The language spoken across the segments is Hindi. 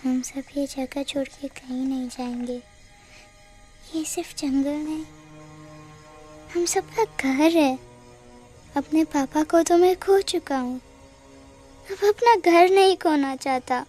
हम सब ये जगह छोड़ के कहीं नहीं जाएंगे। ये सिर्फ जंगल नहीं, हम सबका घर है। अपने पापा को तो मैं खो चुका हूँ, अब अपना घर नहीं खोना चाहता।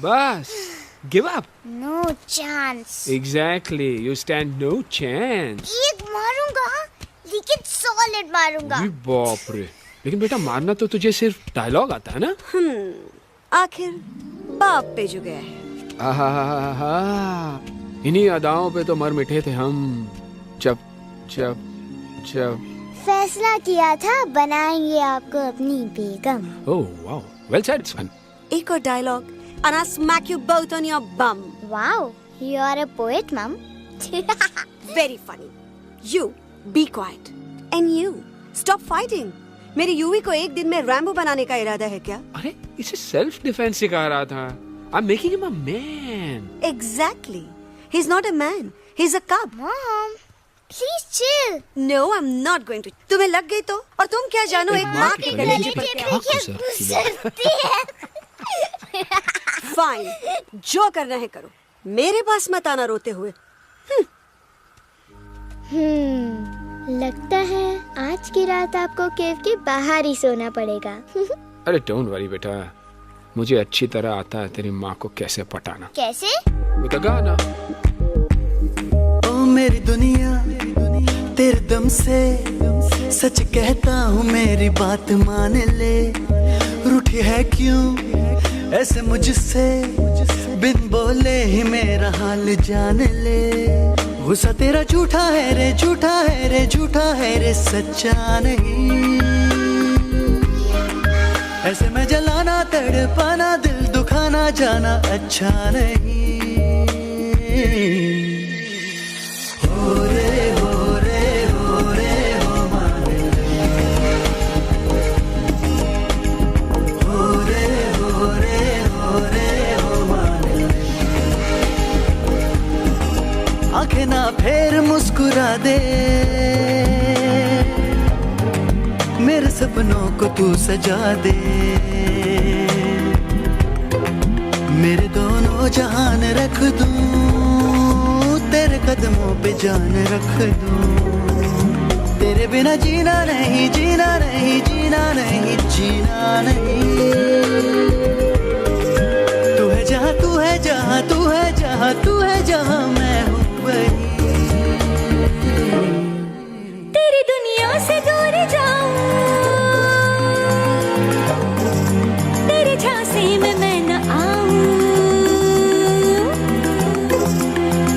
बस give up. No chance. Exactly, you stand no chance. एक मारूंगा, लेकिन सॉलिड मारूंगा। अरे बाप रे, लेकिन बेटा मारना तो तुझे सिर्फ डायलॉग आता है ना? आखिर बाप पे जो गया है। आहा, इन्हीं अदाओं पे तो मर मिटे थे हम जब जब जब फैसला किया था बनाएंगे आपको अपनी बेगम। Oh wow, well said, it's fun. एक और dialogue and I'll smack you both on your bum. Wow, you are a poet, Mom. Very funny. You be quiet and you stop fighting. मेरी यूवी को एक दिन में रैम्बो बनाने का इरादा है क्या? अरे इसे सेल्फ डिफेंस सिखा रहा था। I'm making him a man. Exactly. He's not a man. He's a cub. Mom, please chill. No, I'm not going to. तुम्हें लग गई तो? और तुम क्या जानो एक माँ के कलेजे पर क्या? गुजरती है। फाइन, जो करना है करो, मेरे पास मत आना रोते हुए। लगता है आज की रात आपको केव के बाहर ही सोना पड़ेगा। अरे डोंट वरी बेटा, मुझे अच्छी तरह आता है तेरी माँ को कैसे पटाना। कैसे? एक गाना। ओ मेरी दुनिया तेरे दम से सच कहता हूँ, मेरी बात मान ले। रूठी है क्यों ऐसे मुझसे, बिन बोले ही मेरा हाल जान ले। गुस्सा तेरा झूठा है रे, झूठा है रे, झूठा है रे, सच्चा नहीं। ऐसे में जलाना, तड़पाना, दिल दुखाना, जाना अच्छा नहीं। हो रे हो रे हो रे हो मान ले। हो रे हो रे हो रे हो मान ले। आंखें ना फेर मुस्कुरा दे, मेरे सपनों को तू सजा दे। मेरे दोनों जहान रख दूं, तेरे कदमों पे जान रख दूं। तेरे बिना जीना नहीं, जीना नहीं, जीना नहीं, जीना नहीं। तू है जहाँ, तू है जहाँ, तू है जहाँ, तू है जहाँ, मैं हूँ वही। तेरी दुनिया से दूर जाऊं, तेरे झांसे में मैं न आऊं।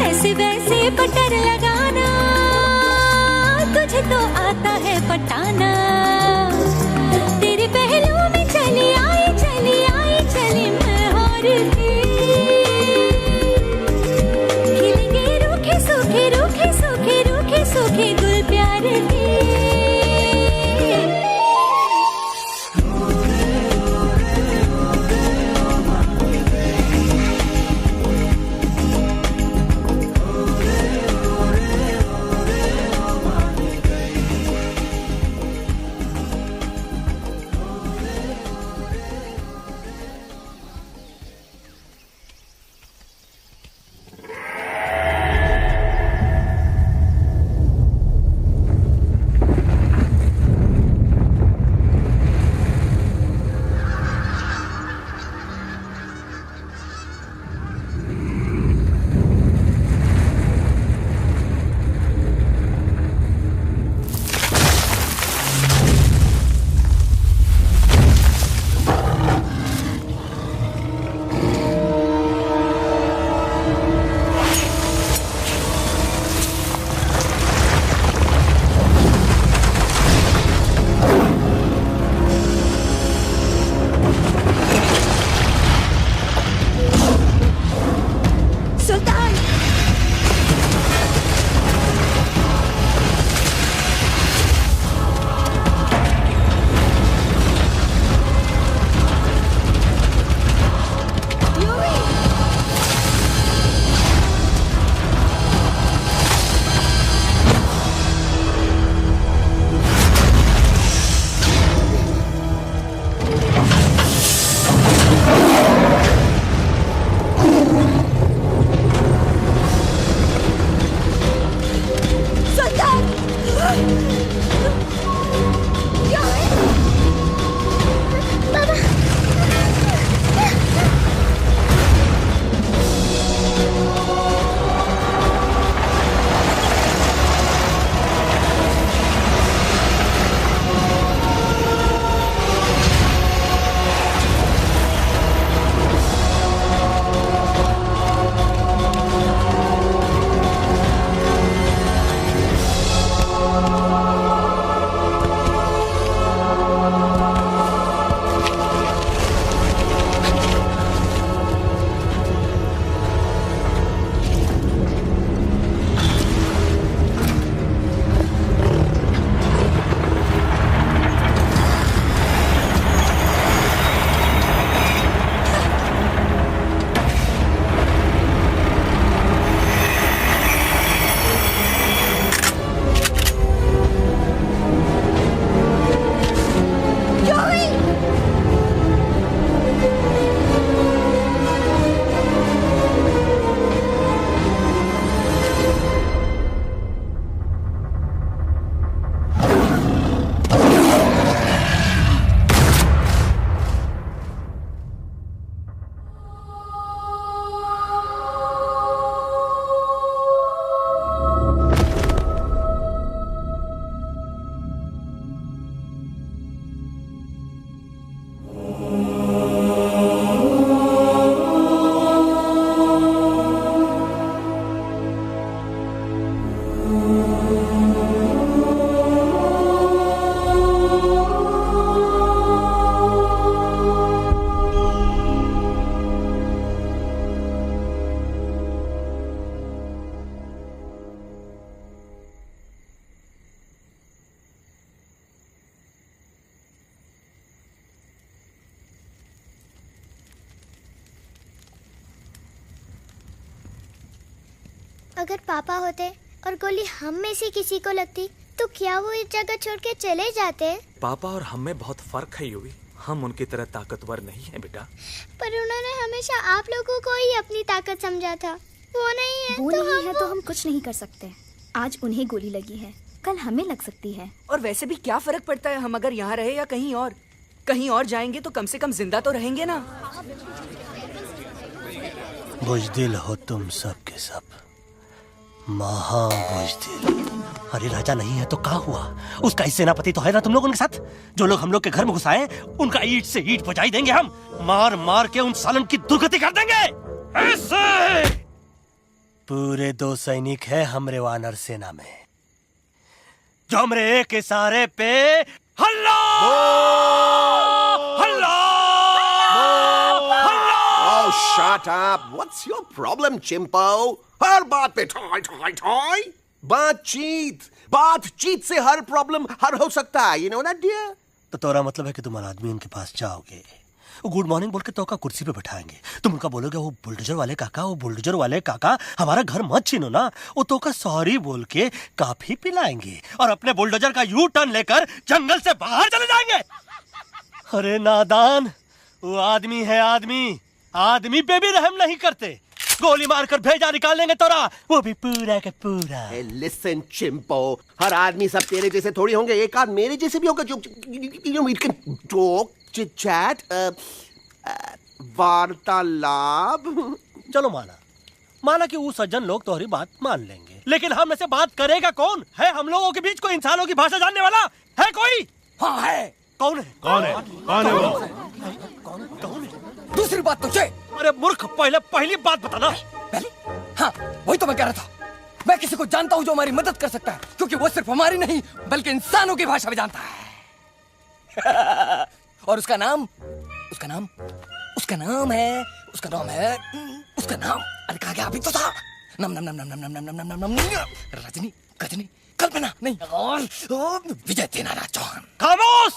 ऐसे वैसे पटर लगाना, तुझे तो आता है पटाना। तेरे पहलू में चली आई, चली आई, चली मैं हार के। खिलेंगे रूखे सूखे, रूखे सूखे, रूखे सूखे गुल प्यार के। अगर पापा होते और गोली हम में से किसी को लगती तो क्या वो इस जगह छोड़ के चले जाते? पापा और हम में बहुत फर्क है यूवी। हम उनकी तरह ताकतवर नहीं है बेटा। पर उन्होंने हमेशा आप लोगों को ही अपनी ताकत समझा था। वो नहीं है वो तो नहीं है तो हम कुछ नहीं कर सकते। आज उन्हें गोली लगी है, कल हमें लग सकती है। और वैसे भी क्या फर्क पड़ता है हम अगर यहाँ रहे या कहीं और? कहीं और जाएंगे तो कम से कम जिंदा तो रहेंगे ना। बुज़दिल हो तुम सब के सब, महा बुज़दिल। अरे राजा नहीं है तो क्या हुआ? उसका ही सेनापति तो है ना तुम लोगों के साथ। जो लोग हम लोग के घर में घुस आए उनका ईंट से ईंट बजाई देंगे हम। मार मार के उन सालन की दुर्गति कर देंगे ऐसे। पूरे 2 सैनिक है हमरे वानर सेना में जो हमरे एक इशारे पे हल्ला हल्ला हल्ला। Oh, shut up! What's your problem, चिंपो? हर बात पे ठोय ठोय ठोय। बातचीत से हर प्रॉब्लम हल हो सकता है, you know that, dear? तो तोरा मतलब है कि तुम आदमी उनके पास जाओगे, गुड मॉर्निंग बोल के तो का कुर्सी पे बैठाएंगे, तुम उनका बोलोगे वो बुलडोजर वाले काका हमारा घर मत छीनो ना, वो तो का सॉरी बोल के काफी पिलाएंगे और अपने बुलडोजर का यू टर्न लेकर जंगल से बाहर चले जाएंगे। अरे नादान, वो आदमी है आदमी पे भी रहम नहीं करते। गोली मारकर भेजा निकाल लेंगे तोरा, वो भी पूरा का पूरा। Hey, listen, चिंपो, हर आदमी सब तेरे जैसे थोड़ी होंगे, एक आध मेरे जैसे भी होगा जो we can talk, chit chat, वार्तालाप। चलो माना कि वो सज्जन लोग तुम्हारी बात मान लेंगे, लेकिन हम में से बात करेगा कौन? है हम लोगों के बीच कोई इंसानों की भाषा जानने वाला है कोई? हाँ है। कौन है वो? दूसरी बात तो अरे मूर्ख, पहली बात बताना। पहले? हाँ, वही तो मैं कह रहा था। मैं किसी को जानता हूँ जो हमारी मदद कर सकता है, क्योंकि वो सिर्फ हमारी नहीं बल्कि इंसानों की भाषा भी जानता है। और उसका नाम है अरे कहा गया अभी तो था। नम रजनी गजनी कल्पना नहीं और विजय देनाराज चौहान। खामोश!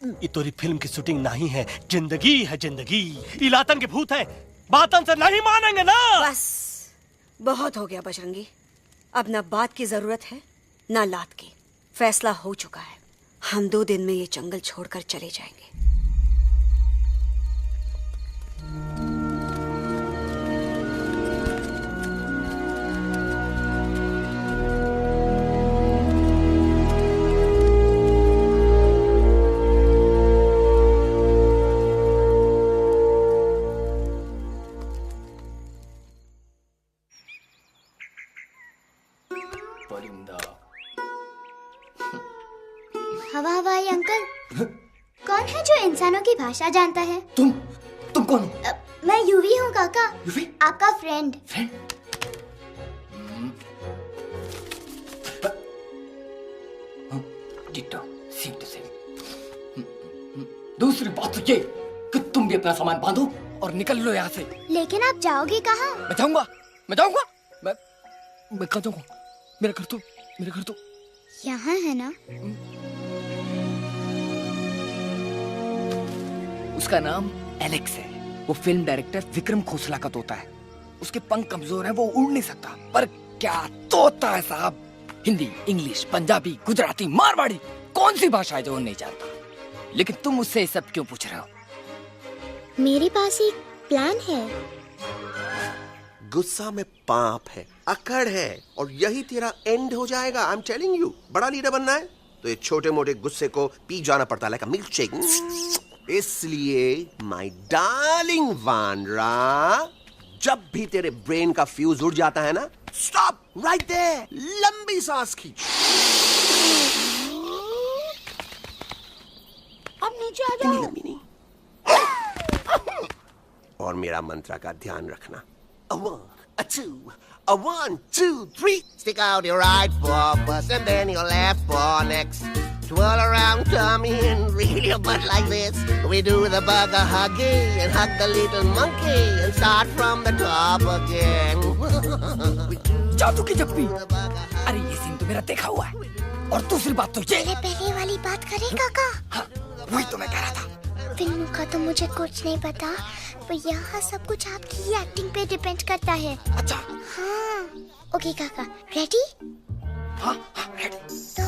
ये तोरी फिल्म की शूटिंग नहीं है, जिंदगी है जिंदगी। इलातन के भूत है, बातन से नहीं मानेंगे ना। बस बहुत हो गया बजरंगी, अब ना बात की जरूरत है ना लात की। फैसला हो चुका है, हम 2 दिन में ये जंगल छोड़कर चले जाएंगे। हवाई अंकल, कौन है जो इंसानों की भाषा जानता है? तुम कौन हो? मैं यूवी हूँ काका, यूवी? आपका फ्रेंड। दूसरी बात तो ये कि तुम भी अपना सामान बांधो और निकल लो यहाँ से। लेकिन आप जाओगे कहाँ? मैं जाऊंगा मैं कहाँ जाऊंगा? मेरा घर तो यहाँ है ना। उसका नाम एलेक्स है। वो फिल्म डायरेक्टर विक्रम खोसला का तोता है। उसके पंख कमजोर हैं, वो उड़ नहीं सकता, पर क्या तोता है साहब। हिंदी, इंग्लिश, पंजाबी, गुजराती, मारवाड़ी, कौन सी भाषा है जो वो नहीं जानता। लेकिन तुम उससे ये सब क्यों पूछ रहे हो? मेरे पास एक प्लान है। गुस्सा में पाप है, अकड़ है, और यही तेरा एंड हो जाएगा। आई एम टेलिंग यू, बड़ा लीडर बनना है तो ये छोटे मोटे गुस्से को पी जाना पड़ता है, लाइक अ मिल्क शेक। इसलिए माय डार्लिंग वानरा, जब भी तेरे ब्रेन का फ्यूज उड़ जाता है ना, स्टॉप राइट देयर, लंबी सांस खींच। अब नीचे आ जाओ। लंबी नहीं, और मेरा मंत्र का ध्यान रखना। A 1, a 2, a 1, 2, 3. Stick out your right paw first and then your left paw next. Twirl around tummy and reel your butt like this. We do the bugger huggy and hug the little monkey and start from the top again. जादू की जप्पी। अरे ये सीन तो मेरा देखा हुआ है। और दूसरी बात तो ये। पहले वाली बात करें काका। हाँ, वही तो मैं कह रहा था। फिल्म का तो मुझे कुछ नहीं पता, पर यहाँ सब कुछ आपकी एक्टिंग पे डिपेंड करता है। अच्छा। हाँ। ओके काका, रेडी? हाँ रेडी। तो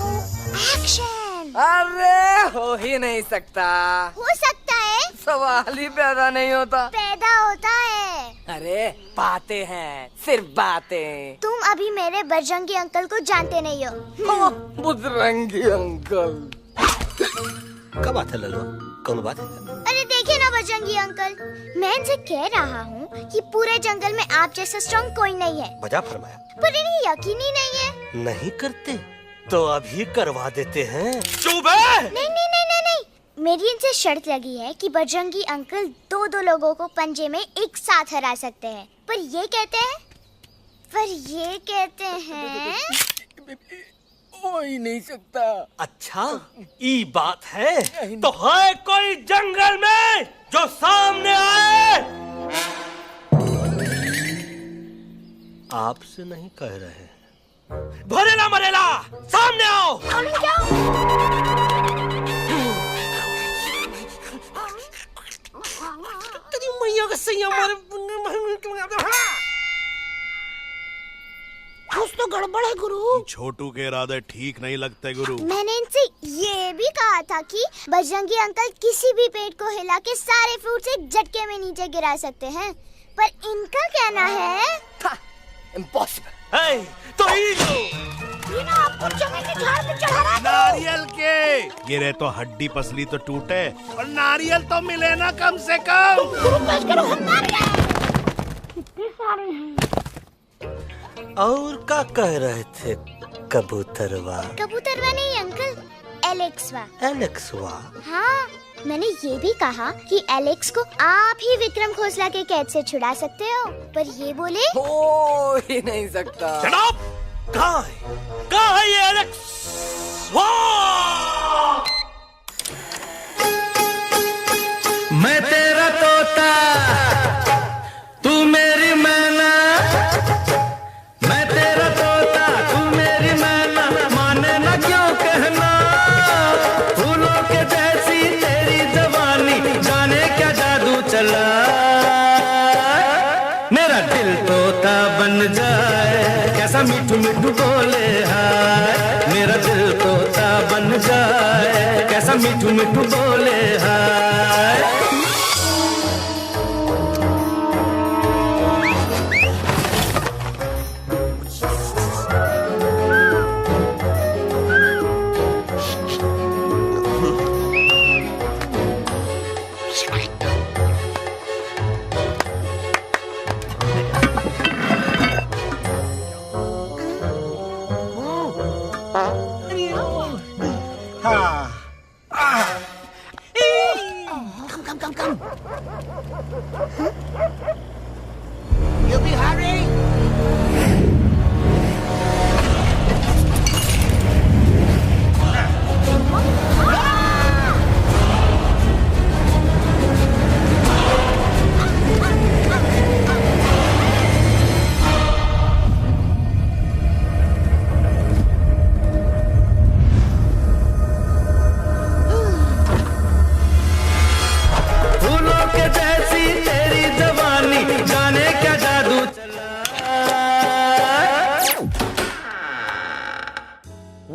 एक्शन। अरे हो ही नहीं सकता। हो सकता है। सवाल ही पैदा नहीं होता। पैदा होता है। अरे बातें हैं, सिर्फ बातें। तुम अभी मेरे बजरंगी अंकल को जानते नहीं हो। बजरंगी अंकल। क्या बात है लल्लू, कौन बात है? अरे देखिए ना बजरंगी अंकल, मैं इनसे कह रहा हूँ कि पूरे जंगल में आप जैसा स्ट्रॉन्ग कोई नहीं है। बजा फरमाया। पर इन्हें यकीन ही नहीं है। नहीं करते तो अभी करवा देते हैं। चुप है। नहीं नहीं नहीं नहीं नहीं, मेरी इनसे शर्त लगी है कि बजरंगी अंकल दो लोगों को पंजे में एक साथ हरा सकते हैं। पर ये कहते हैं हो ही नहीं सकता। अच्छा ये बात है, तो है कोई जंगल में जो सामने आए? आपसे नहीं कह रहे, भरेला मरेला सामने आओ। तेरी मैया का सही हमारे कुछ तो गड़बड़ है गुरु। छोटू के इरादे ठीक नहीं लगते गुरु। मैंने इनसे ये भी कहा था कि बजरंगी अंकल किसी भी पेड़ को हिला के सारे फ्रूट्स एक झटके में नीचे गिरा सकते हैं, पर इनका कहना है इम्पॉसिबल। तो ये ना आपको चने के झाड़ पे चढ़ा रहा है। नारियल के गिरे तो हड्डी पसली तो टूटे, और नारियल तो मिले ना कम से कम। और क्या कह रहे थे कबूतरवा? कबूतरवा नहीं अंकल, एलेक्सवा। एलेक्सवा? हाँ, मैंने ये भी कहा कि एलेक्स को आप ही विक्रम खोसला के कैद से छुड़ा सकते हो, पर ये बोले हो ही नहीं सकता। Shut up! कहाँ है ये एलेक्स? मैं तेरा तोता, तू मेरी मैना। मैं तेरा तोता, तू मेरी मैना। माने ना क्यों कहना, फूलों के जैसी तेरी जवानी। जाने क्या जादू चला, मेरा दिल तोता बन जाए। कैसा मीठू मीठू बोले हाय, मेरा दिल तोता बन जाए। कैसा मीठू मीठू बोले हाय।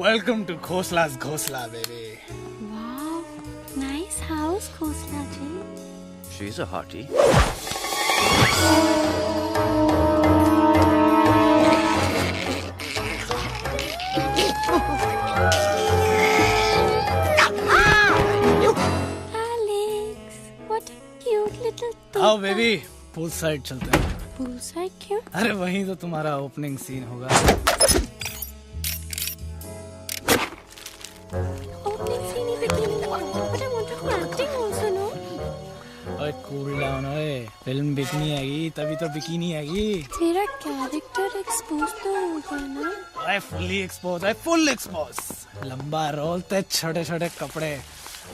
Welcome to Khosla's Ghosla, baby. Wow, nice house, Khosla ji. She's a hottie. Alex, what a cute little आओ बेबी, पूल साइड चलते हैं। पूल साइड क्यों? अरे वहीं तो तुम्हारा ओपनिंग सीन होगा। Opening scene ही बिकिनी में, but I want to do acting also, no? ओए कूल डाउन ओए, फिल्म बिकनी आएगी तभी तो बिकिनी आएगी। तेरा कैरेक्टर एक्सपोज तो होगा ना? ओए फुल्ली एक्सपोज, फुल एक्सपोज। लंबा रोल ते छोटे छोटे कपड़े,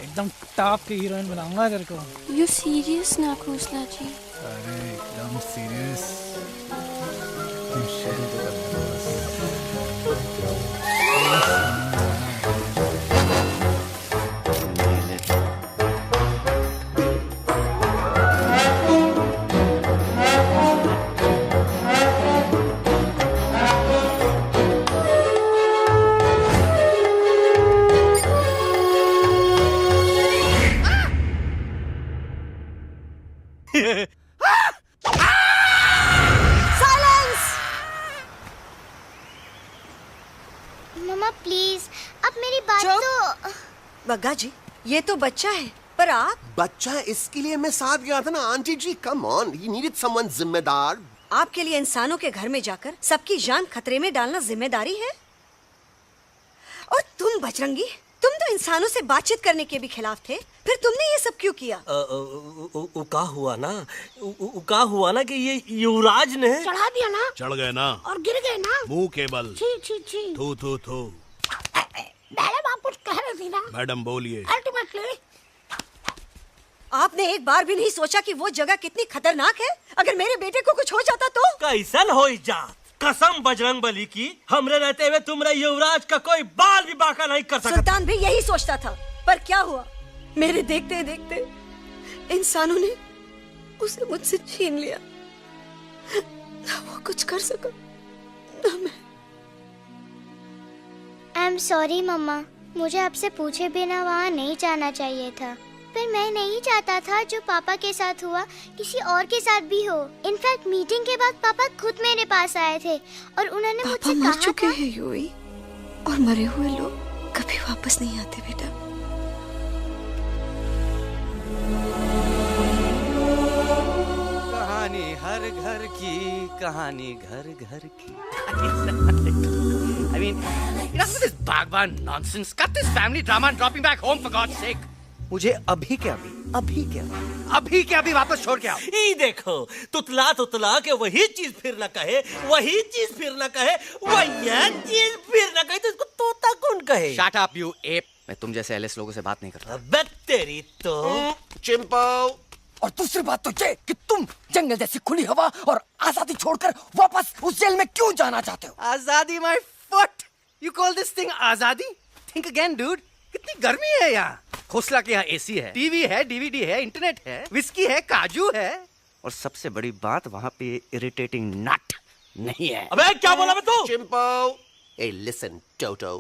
एकदम टॉप की हीरोइन बनाऊंगा तेरे को। You serious ना खोसला जी? अरे एकदम सीरियस। बात तो बग्गा जी, ये तो बच्चा है, पर आप? बच्चा है इसके लिए मैं साथ गया था ना aunty ji. Come on, he needed someone जिम्मेदार। आपके लिए इंसानों के घर में जाकर सबकी जान खतरे में डालना जिम्मेदारी है? और तुम बजरंगी, तुम तो इंसानों से बातचीत करने के भी खिलाफ थे, फिर तुमने ये सब क्यों किया? का हुआ ना कि ये युवराज ने चढ़ा दिया ना, चढ़ गए ना और गिर गए ना, मुंह के बल। छी छी छी। थू थू थू। मैडम आप कुछ कह रही थी ना? मैडम बोलिए। अल्टीमेटली आपने एक बार भी नहीं सोचा कि वो जगह कितनी खतरनाक है? अगर मेरे बेटे को कुछ हो जाता तो? कैसन हो जात? कसम बजरंग बली की, हमरे रहते हुए तुमरे युवराज का कोई बाल भी बाका नहीं कर सकता। सुल्तान भी यही सोचता था, पर क्या हुआ? मेरे देखते देखते इंसानों ने उसे मुझसे छीन लिया। ना वो कुछ कर सका, ना मैं। आई एम सॉरी मम्मा, मुझे आपसे पूछे बिना वहाँ नहीं जाना चाहिए था। पर मैं नहीं चाहता था जो पापा के साथ हुआ किसी और के साथ भी हो। इनफैक्ट मीटिंग के बाद पापा खुद मेरे पास आए थे और उन्होंने मुझसे कहा मर चुके हैं यूई, और मरे हुए लोग कभी वापस नहीं आते बेटा। कहानी हर घर की, कहानी घर घर की। I mean, enough with this Bhagwan nonsense. Cut this family drama and drop me back home for God's sake. मुझे अभी के अभी वापस छोड़ के आओ। ई देखो, तुतला के वही चीज फिर न कहे, वही चीज फिर न कहे, वही चीज फिर न कहे, तो इसको तोता कौन कहे? Shut up, you ape. मैं तुम जैसे एलिस लोगों से बात नहीं करता। अबे तेरी तो चिंपो। और दूसरी बात तो ये कि तुम जंगल जैसी खुली हवा और आजादी छोड़कर वापस उस जेल में क्यों जाना चाहते हो? आजादी my foot. You call this thing आजादी? Think again, dude. कितनी गर्मी है यहाँ। खोसला के यहाँ एसी है, टीवी है, डीवीडी है, इंटरनेट है, विस्की है, काजू है, और सबसे बड़ी बात वहाँ पे इरिटेटिंग नट नहीं है। अबे क्या बोला मैं तू? चिंपो। ए लिसन टोटो,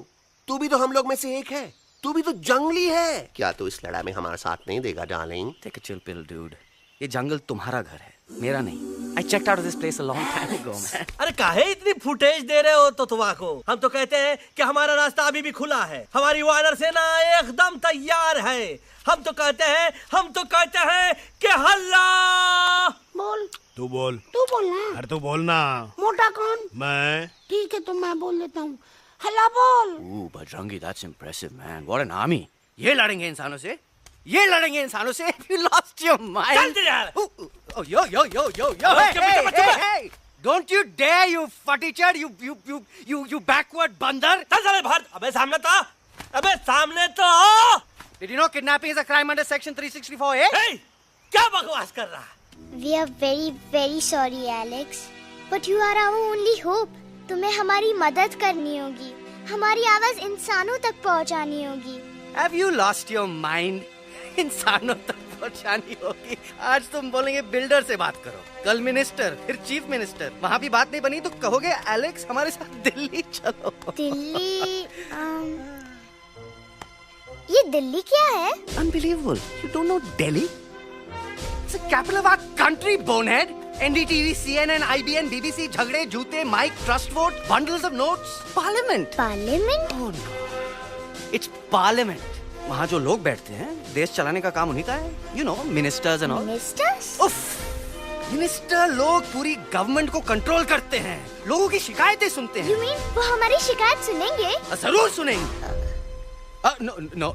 तू भी तो हम लोग में से एक है। तू भी तो जंगली है। क्या तू इस लड़ाई में हमारा साथ नहीं देगा darling? Take a chill pill, dude. ये जंगल तुम्हारा घर है, मेरा नहीं। I checked out of this place a long time ago, man. अरे काहे इतनी फुटेज दे रहे हो तो तुम्हारा? हम तो कहते हैं कि हमारा रास्ता अभी भी खुला है, हमारी वानर सेना एकदम तैयार है। हम तो कहते हैं कि हल्ला। बोल। तू बोल। तू बोलना। अरे तू बोलना। मोटा कौन? मैं। ठीक है तो मैं बोल देता हूँ। हल्ला बोल। Bajrangi, that's impressive, man. What an army. ये लड़ेंगे इंसानों से? ये लड़ेंगे इंसानों से? You lost your mind. चल यार। Oh, yo. Hey. Don't you dare, you futichard, you backward बंदर. चल चल बाहर। अबे सामने तो। Did you know kidnapping is a crime under section 364A? Hey, क्या बकवास कर रहा है? We are very very sorry Alex, but you are our only hope. तुम्हें हमारी मदद करनी होगी, हमारी आवाज इंसानों तक पहुंचानी होगी। Have you lost your mind? इंसानों तक पहुंचानी होगी। आज तुम बोलेंगे बिल्डर से बात करो, कल मिनिस्टर, फिर चीफ मिनिस्टर। वहाँ भी बात नहीं बनी तो कहोगे एलेक्स हमारे साथ दिल्ली चलो। दिल्ली? ये दिल्ली क्या है? Unbelievable. You don't know Delhi? It's the capital of our country, bonehead. NDTV, CNN, IBN, BBC, झगड़े, जूते, mike, trust vote, bundles of notes. Parliament. Parliament? Oh no. It's Parliament. वहाँ जो लोग बैठते हैं, देश चलाने का काम उन्हीं का है। You know, ministers and all. Ministers? उफ, मिनिस्टर लोग पूरी गवर्नमेंट को कंट्रोल करते हैं, लोगों की शिकायतें सुनते हैं। You mean वो हमारी शिकायत सुनेंगे? जरूर सुनेंगे। No.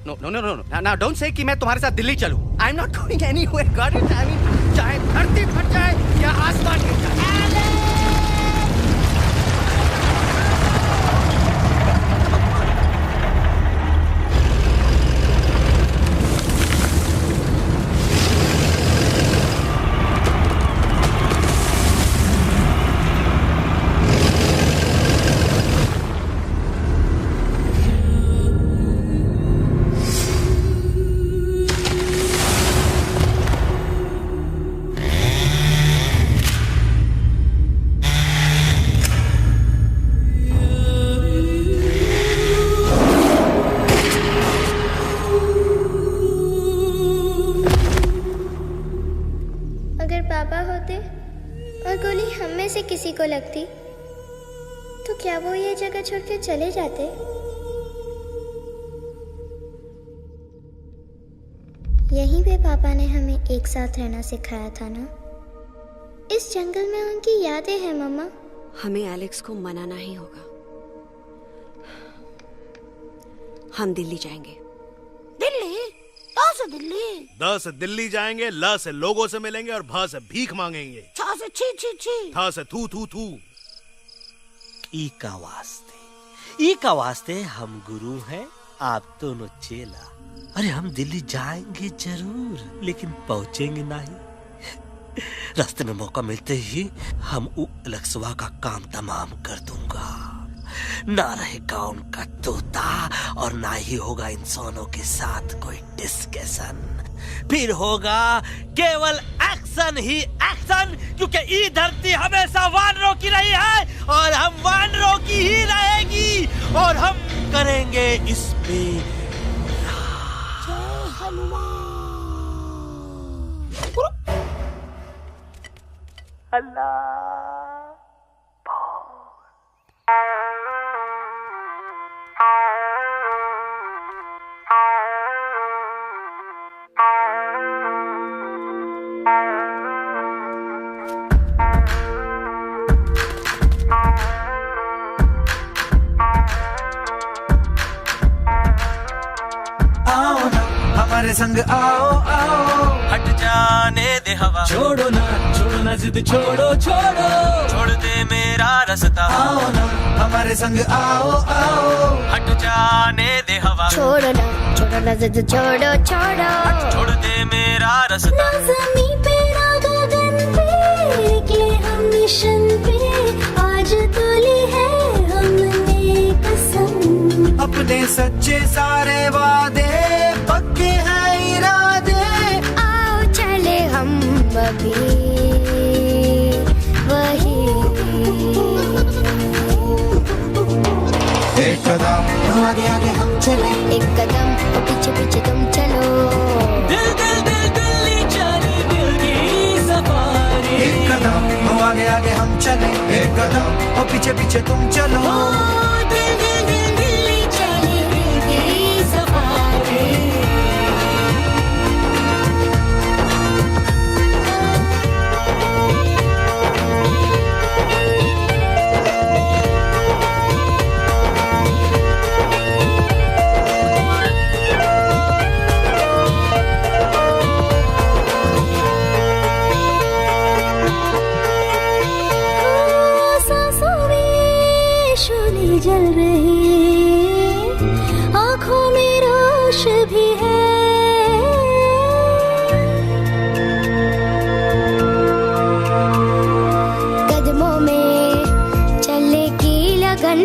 Now don't say कि मैं तुम्हारे साथ दिल्ली चलूं. I'm not going anywhere. Got it? I mean, चाहे धरती फट जाए या आसमान गिर जाए। किसी को लगती तो क्या वो ये जगह छोड़ के चले जाते? यहीं पे पापा ने हमें एक साथ रहना सिखाया था ना। इस जंगल में उनकी यादें हैं मम्मा। हमें एलेक्स को मनाना ही होगा। हम दिल्ली जाएंगे। दिल्ली? कहाँ से दिल्ली? द से दिल्ली जाएंगे, ल से लोगों से मिलेंगे और भ से भीख मांगेंगे, छ से छी छी छी, थ से थू थू थू। ई का वास्ते हम गुरु हैं, आप दोनों चेला। अरे हम दिल्ली जाएंगे जरूर, लेकिन पहुंचेंगे नहीं। रास्ते में मौका मिलते ही हम अलक्सवा का काम तमाम कर दूंगा। ना रहेगा उनका तोता और ना ही होगा इंसानों के साथ कोई डिस्कशन। फिर होगा केवल एक्शन ही एक्शन, क्योंकि ये धरती हमेशा वानरों की रही है और हम वानरों की ही रहेगी, और हम करेंगे इस पे आओ ना हमारे संग आओ आओ, हट जाने दे हवा, छोड़ो ना जिद छोड़ो छोड़ो, छोड़ दे मेरा रास्ता। आओ ना हमारे संग आओ आओ, हट जाने दे हवा, छोड़ो ना जिद छोड़ो छोड़ो, छोड़ दे मेरा रास्ता। ज़मीं पे ना गगन पे, निकले हम मिशन पे, आज तो ली है हमने कसम। अपने सच्चे सारे वादे पक्के हैं इरादे, आओ चले हम अभी वही। एक कदम आगे आगे हम चले, एक कदम पीछे पीछे तुम चलो। दिल दिल दिल दिल्ली चले, दिल की सफारी। एक कदम आगे आगे हम चले, एक कदम और पीछे पीछे तुम चलो। दिल दिल दिल दिल्ली चले, दिल की सफारी। जल रही आँखों में रोश भी है, कदमों में चले की लगन,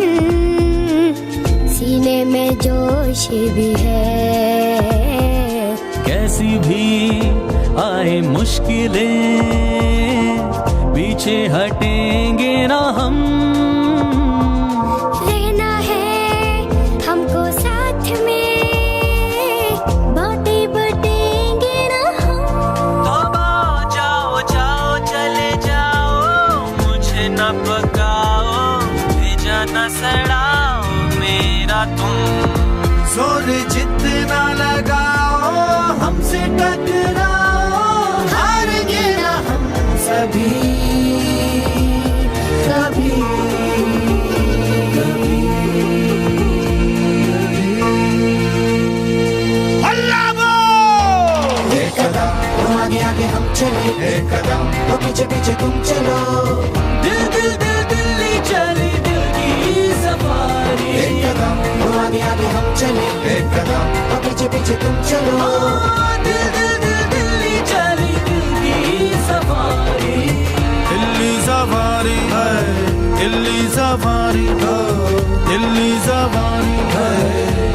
सीने में जोश भी है। कैसी भी आए मुश्किलें, पीछे हटेंगे ना हम, जोर जितना लगाओ हमसे टकराओ, हारेंगे ना हम सभी कभी कभी। अल्लाह वो एक कदम आगे आगे हम चले, एक कदम तो पीछे पीछे तुम चलो। दिल दिल दिल दिल्ली चली, दिल की सफारी। एक कदम आगे आगे हम चले, एक कदम और पीछे पीछे तुम चलो। दिल दिल दिल दिल्ली चली, दिल की सफारी। दिल्ली सफारी है, दिल्ली सफारी है, दिल्ली सफारी है,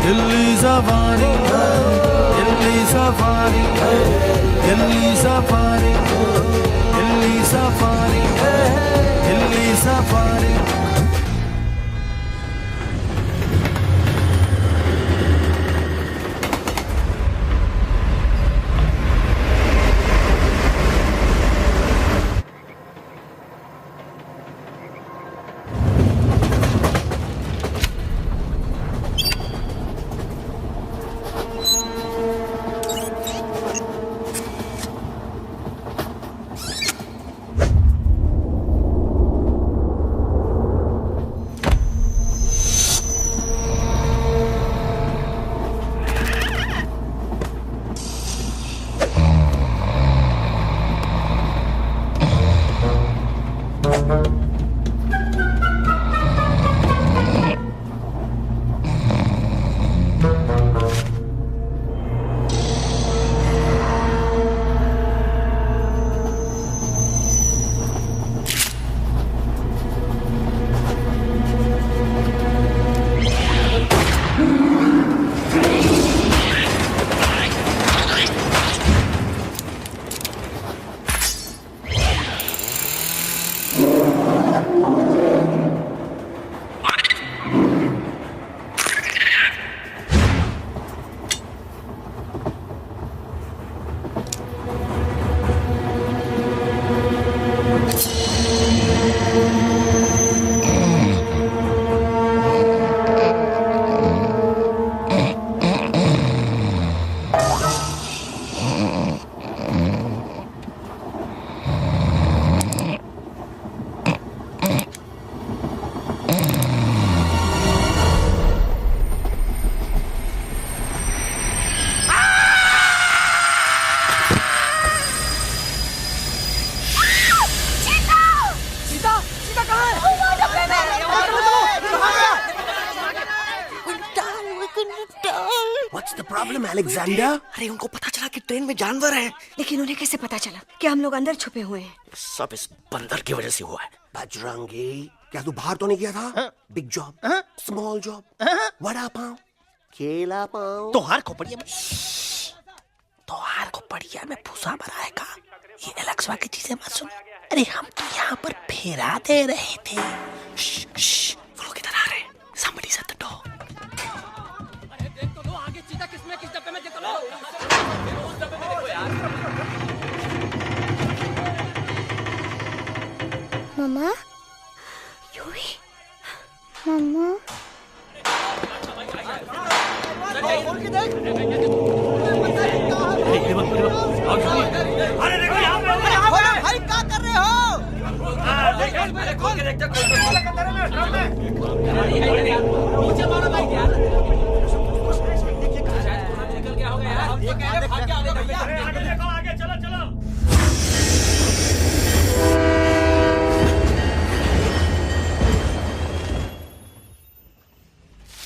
दिल्ली सफारी है, दिल्ली सफारी है, दिल्ली सफारी है, दिल्ली सफारी है, Delhi safari. What's the problem, Alexander? अरे उनको पता चला कि ट्रेन में जानवर है। लेकिन उन्हें कैसे पता चला कि हम लोग अंदर छुपे हुए हैं? सब इस बंदर की वजह से हुआ है। बजरंगी, क्या तू बाहर तो नहीं गया था? Big job, small job, vada pav, केला पाव। तोहार खोपड़िया में तोहार को बढ़िया में भूसा बनाएगा। ये एलेक्सा की चीजें मत सुन। अरे हम तो यहाँ पर फेरा दे रहे थे। वो लोग इधर आ रहे हैं। Somebody's at the door. अरे देख तो लो आगे सीधा किसमें किस डब्बे में देख तो लो। उस डब्बे में देखो यार। मम्मा, यूवी, मम्मा, अरे देखो यहाँ पे भाई क्या कर रहे हो?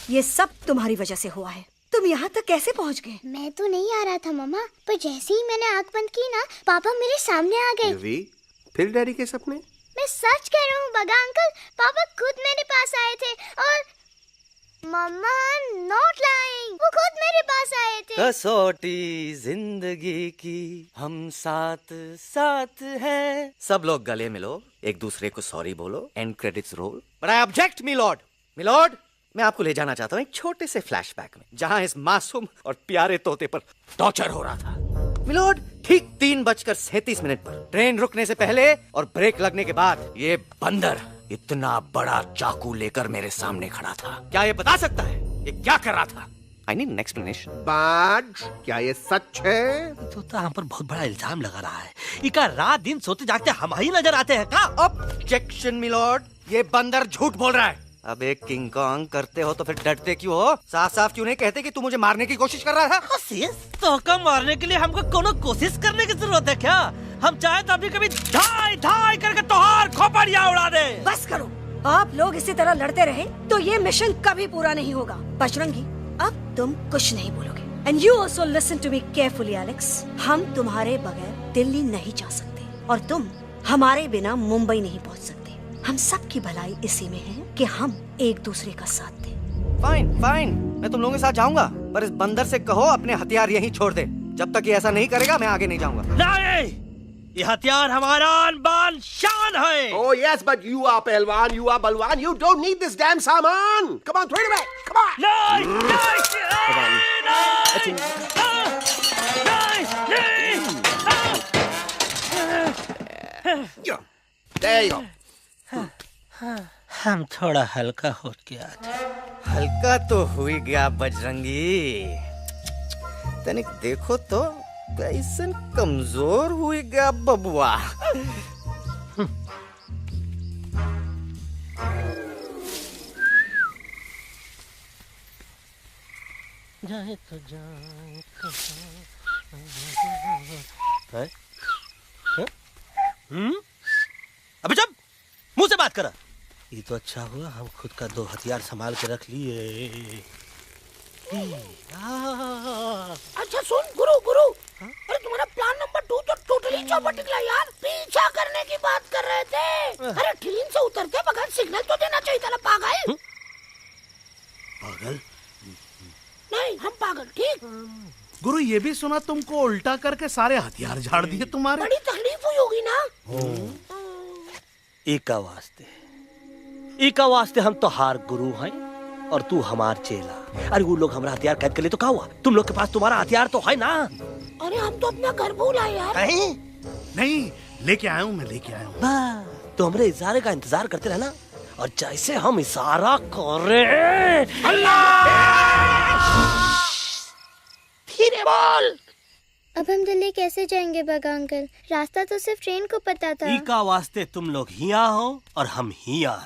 ये सब तुम्हारी वजह से हुआ है। तुम यहाँ तक कैसे पहुँच गए? मैं तो नहीं आ रहा था मम्मा, पर जैसे ही मैंने आँख बंद की ना, पापा मेरे सामने आ गए। यूवी, फिर डैडी के सपने? मैं सच कह रहा हूँ बगा अंकल, पापा खुद मेरे पास आए थे और मम्मा नॉट लाइंग, वो खुद मेरे पास आए थे। कसौटी जिंदगी की हम साथ साथ हैं। सब लोग गले मिलो, एक दूसरे को सॉरी बोलो, and credits roll. But I object milord. Milord, मैं आपको ले जाना चाहता हूँ एक छोटे से फ्लैशबैक में, जहाँ इस मासूम और प्यारे तोते पर टॉर्चर हो रहा था। मिलॉर्ड, ठीक 3:37 पर ट्रेन रुकने से पहले और ब्रेक लगने के बाद ये बंदर इतना बड़ा चाकू लेकर मेरे सामने खड़ा था। क्या ये बता सकता है ये क्या कर रहा था? I need an explanation. बाज, क्या ये सच है? तो हम पर बहुत बड़ा इल्जाम लगा रहा है। इका रात दिन सोते जागते हम ही नजर आते हैं का? ऑब्जेक्शन मिलॉर्ड, ये बंदर झूठ बोल रहा है। अब एक किंग कॉन्ग करते हो तो फिर डरते क्यों हो? साफ साफ क्यों नहीं कहते कि तू मुझे मारने की कोशिश कर रहा था? तो का मारने के लिए हमको कोनो कोशिश करने की जरूरत है क्या? हम चाहे तो अभी कभी धाई धाई करके तोहार खोपड़िया उड़ा दे। बस करो, आप लोग इसी तरह लड़ते रहे तो ये मिशन कभी पूरा नहीं होगा। बजरंगी, अब तुम कुछ नहीं बोलोगे। And you also listen to me carefully Alex. हम तुम्हारे बगैर दिल्ली नहीं जा सकते और तुम हमारे बिना मुंबई नहीं पहुंच सकते। हम सब की भलाई इसी में है कि हम एक दूसरे का साथ दें। फाइन फाइन, मैं तुम लोगों के साथ जाऊंगा, पर इस बंदर से कहो अपने हथियार यहीं छोड़ दे। जब तक ये ऐसा नहीं करेगा मैं आगे नहीं जाऊंगा। नहीं, ये हथियार हमारा आन-बान शान है। Oh yes, but you are पहलवान, you are बलवान, you don't need this damn सामान. Come on, throw it away. Come on. There you go. हम थोड़ा हल्का हो गया था। हल्का तो हुई गया बजरंगी, तनिक देखो तो कैसन कमजोर हुई गया बबुआ। जाए तो जाए अबे जब मुंह से बात करा। ये तो अच्छा हुआ हम खुद का 2 हथियार संभाल के रख लिए। अच्छा सुन गुरु गुरु, अरे तुम्हारा प्लान नंबर 2 तो टोटली चौपट निकला यार। पीछा करने की बात कर रहे थे। अरे ट्रेन से उतरते बगैर सिग्नल तो देना चाहिए था ना पागल। पागल नहीं, हम पागल, ठीक। गुरु, ये भी सुना तुमको उल्टा करके सारे हथियार झाड़ दिए तुम्हारे। बड़ी तकलीफ हुई होगी ना। एका वास्ते हम तो हार गुरु हैं और तू हमार चेला। अरे वो लोग हमारा हथियार कैद कर ले तो क्या हुआ? तुम लोग के पास तुम्हारा हथियार तो है ना। अरे हम तो अपना घर भूल आए यार। नहीं, लेके आया हूँ, मैं लेके आया हूँ। तो हमारे इशारे का इंतजार करते रहना और जैसे हम इशारा कर रहे धीरे बोल। अब हम दिल्ली कैसे जाएंगे बगा अंकल? रास्ता तो सिर्फ ट्रेन को पता था। का वास्ते तुम लोग हिया हो और हम हिया।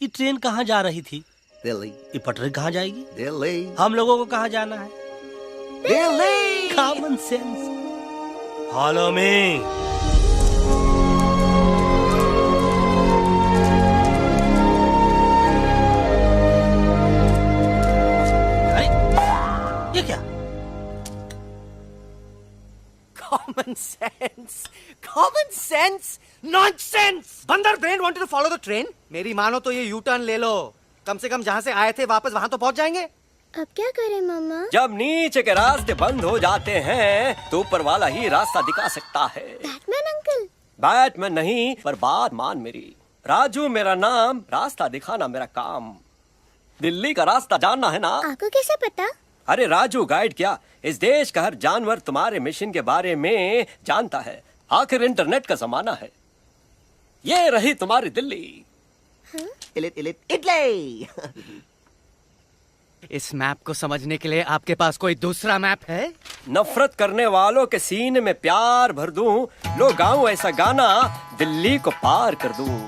ये ट्रेन कहाँ जा रही थी? दिल्ली। ये पटरी कहाँ जाएगी? दिल्ली। हम लोगों को कहाँ जाना है? Delhi. Common sense. Follow me. Common sense. Common sense. Nonsense. बंदर brain wanted to follow the train. मेरी मानो तो ये U-turn ले लो. कम से कम जहाँ से आए थे वापस वहाँ तो पहुँच जाएंगे. अब क्या करें मामा? जब नीचे के रास्ते बंद हो जाते हैं तो ऊपर वाला ही रास्ता दिखा सकता है. Batman uncle. बैटमैन नहीं, पर बात मान मेरी. राजू मेरा नाम, रास्ता दिखाना मेरा काम. दिल्ली का रास्ता जानना है ना? आपको कैसे पता? अरे राजू गाइड क्या, इस देश का हर जानवर तुम्हारे मिशन के बारे में जानता है. आखिर इंटरनेट का जमाना है. ये रही तुम्हारी दिल्ली. इटली. इस मैप को समझने के लिए आपके पास कोई दूसरा मैप है? नफरत करने वालों के सीने में प्यार भर दूं, लो गाऊं ऐसा गाना, दिल्ली को पार कर दूं.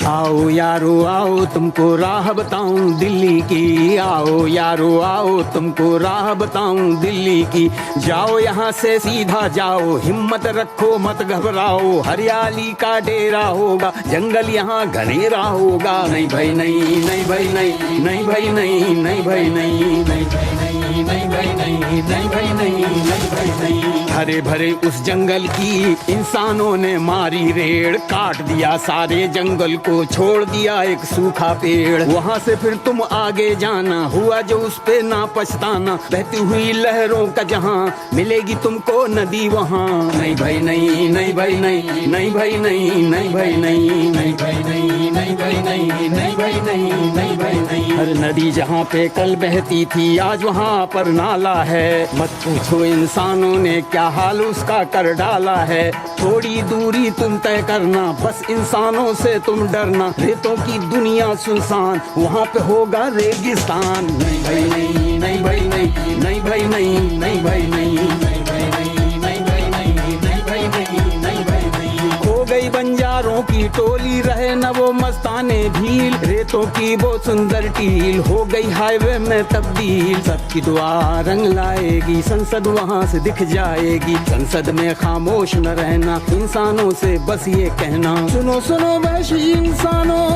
आओ यारो आओ तुमको राह बताऊं दिल्ली की. आओ यारो आओ तुमको राह बताऊं दिल्ली की. जाओ यहाँ से सीधा जाओ, हिम्मत रखो मत घबराओ. हरियाली का डेरा होगा, जंगल यहाँ घनेरा होगा. नहीं भाई नहीं, नहीं भाई नहीं, नहीं भाई नहीं, नहीं भाई नहीं, नहीं भाई नहीं, नहीं भाई नहीं, नहीं भाई नहीं, नहीं भाई नहीं. हरे भरे उस जंगल की इंसानों ने मारी रेड़. काट दिया सारे जंगल को, छोड़ दिया एक सूखा पेड़. वहाँ से फिर तुम आगे जाना, हुआ जो उस पे ना पछताना. बहती हुई लहरों का जहाँ, मिलेगी तुमको नदी वहाँ. नहीं भाई नहीं, नहीं भाई नहीं, नहीं भाई नहीं, नहीं भाई नहीं, नहीं भाई नहीं, नहीं भाई नहीं, नहीं भाई नहीं, नहीं भाई नहीं. हर नदी जहाँ पे कल बहती थी, आज वहाँ पर नाला है. मत पूछो इंसानों ने क्या हाल उसका कर डाला है. थोड़ी दूरी तुम तय करना, बस इंसानों से तुम डरना. रेतों की दुनिया सुनसान, वहाँ पे होगा रेगिस्तान. नहीं भाई नहीं, नहीं भाई नहीं, नहीं भाई नहीं, नहीं भाई नहीं, नहीं भाई नहीं, नहीं भाई नहीं, नहीं भाई नहीं, नहीं भाई नहीं. खो गई बंजारों की टोली, रहे न वो मस्ताने भील. रेतों की वो सुंदर टील, हो गई हाईवे में तब्दील. सबकी दुआ रंग लाएगी, संसद वहाँ से दिख जाएगी. संसद में खामोश न रहना, इंसानों से बस ये कहना. सुनो सुनो वैशी इंसानों,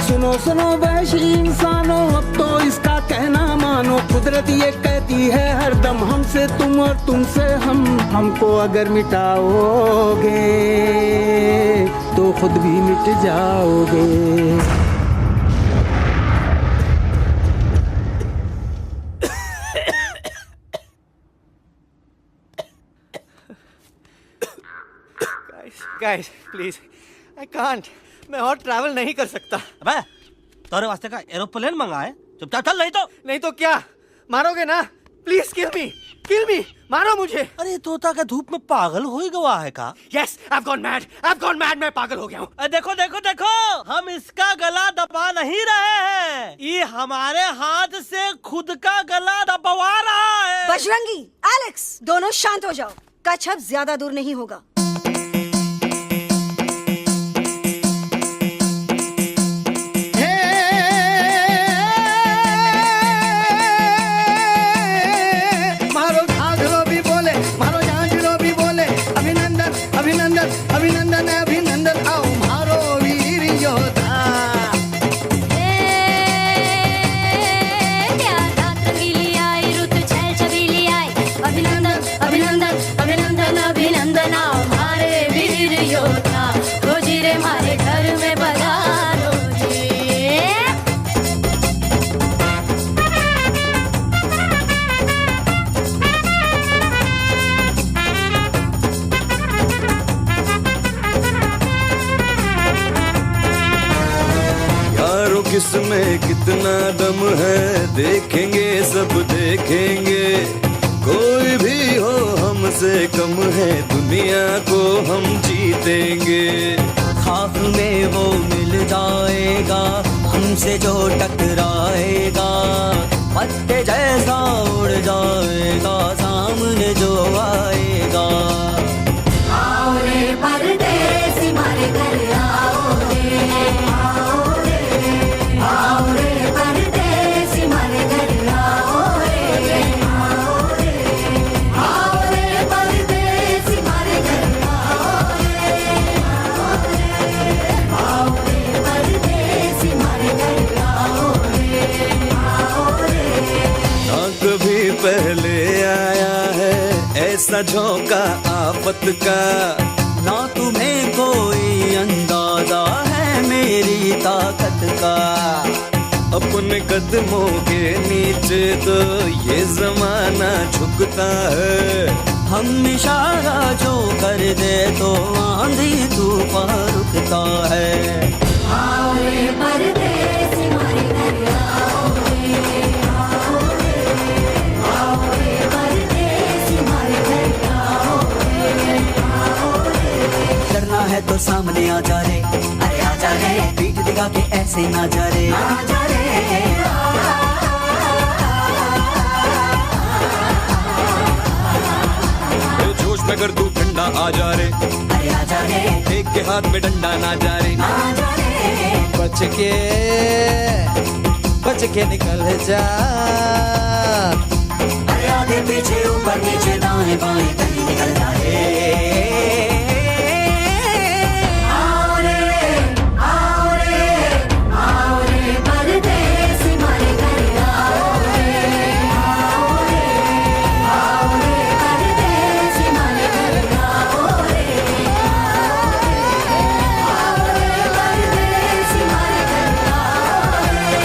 सुनो सुनो वैशी इंसानों, अब तो इसका कहना मानो. कुदरत ये कहती है हरदम, हमसे तुम और तुमसे हम. हमको अगर मिटाओगे तो खुद भी मिट जाओगे. Guys, please, I can't. मैं और ट्रैवल नहीं कर सकता. अबे, तोरे वास्ते का एरोप्लेन मंगाए, चुपचाप चल. नहीं तो क्या मारोगे ना? प्लीज किल मी, किल मी, मारो मुझे. अरे तोता का धूप में पागल हो ही गवा है का? Yes, I've gone mad, I've gone mad. मैं पागल हो गया हूँ. देखो देखो देखो, हम इसका गला दबा नहीं रहे हैं, ये हमारे हाथ से खुद का गला दबवा रहा है. बजरंगी, एलेक्स, दोनों शांत हो जाओ. कच्छ अब ज्यादा दूर नहीं होगा. अभिनंदन अभिनंदन, आओ मारो वीर योद्धा. अभिनंदन अभिनंदन अभिनंदन अभिनंदन, आओ हमारे वीर योद्धा. रोजी रे हमारे घर में पधारो जी. किसमें कितना दम है, देखेंगे सब देखेंगे. कोई भी हो हमसे कम है, दुनिया को हम जीतेंगे. खाक में वो मिल जाएगा, हमसे जो टकराएगा. पत्ते जैसा उड़ जाएगा, सामने जो आएगा. आओ रे परदेसी मारे घर आओ रे, आओ रे परदेसी मारे घर आओ रे, आओ रे परदेसी मारे घर आओ रे. झोंका आफत का, ना तुम्हें कोई अंदाजा है मेरी ताकत का। अपने कदमों के नीचे तो ये जमाना झुकता है, हम इशारा जो कर दे तो आंधी तूफान रुकता है। आओ रे परदेसी मारे घर आओ रे, आओ रे, आओ रे परदेसी मारे घर आओ रे, आओ रे। डरना है तो सामने आ जा रे, अरे आ जा रे, पीठ दिखा के ऐसे ना जा रे, आ जा रे। जोश में कर तू ठंडा आ जा रे, अरे आ जा रे, एक के हाथ में डंडा ना जा रे, आ जा रे। बच के निकल जा, अरे आगे पीछे ऊपर नीचे दाएं बाएं कहीं निकल जा रे। आओ रे, आओ रे, आओ रे परदेसी मारे घर आओ रे, आओ रे, आओ रे परदेसी मारे घर आओ रे, आओ रे परदेसी मारे घर आओ रे,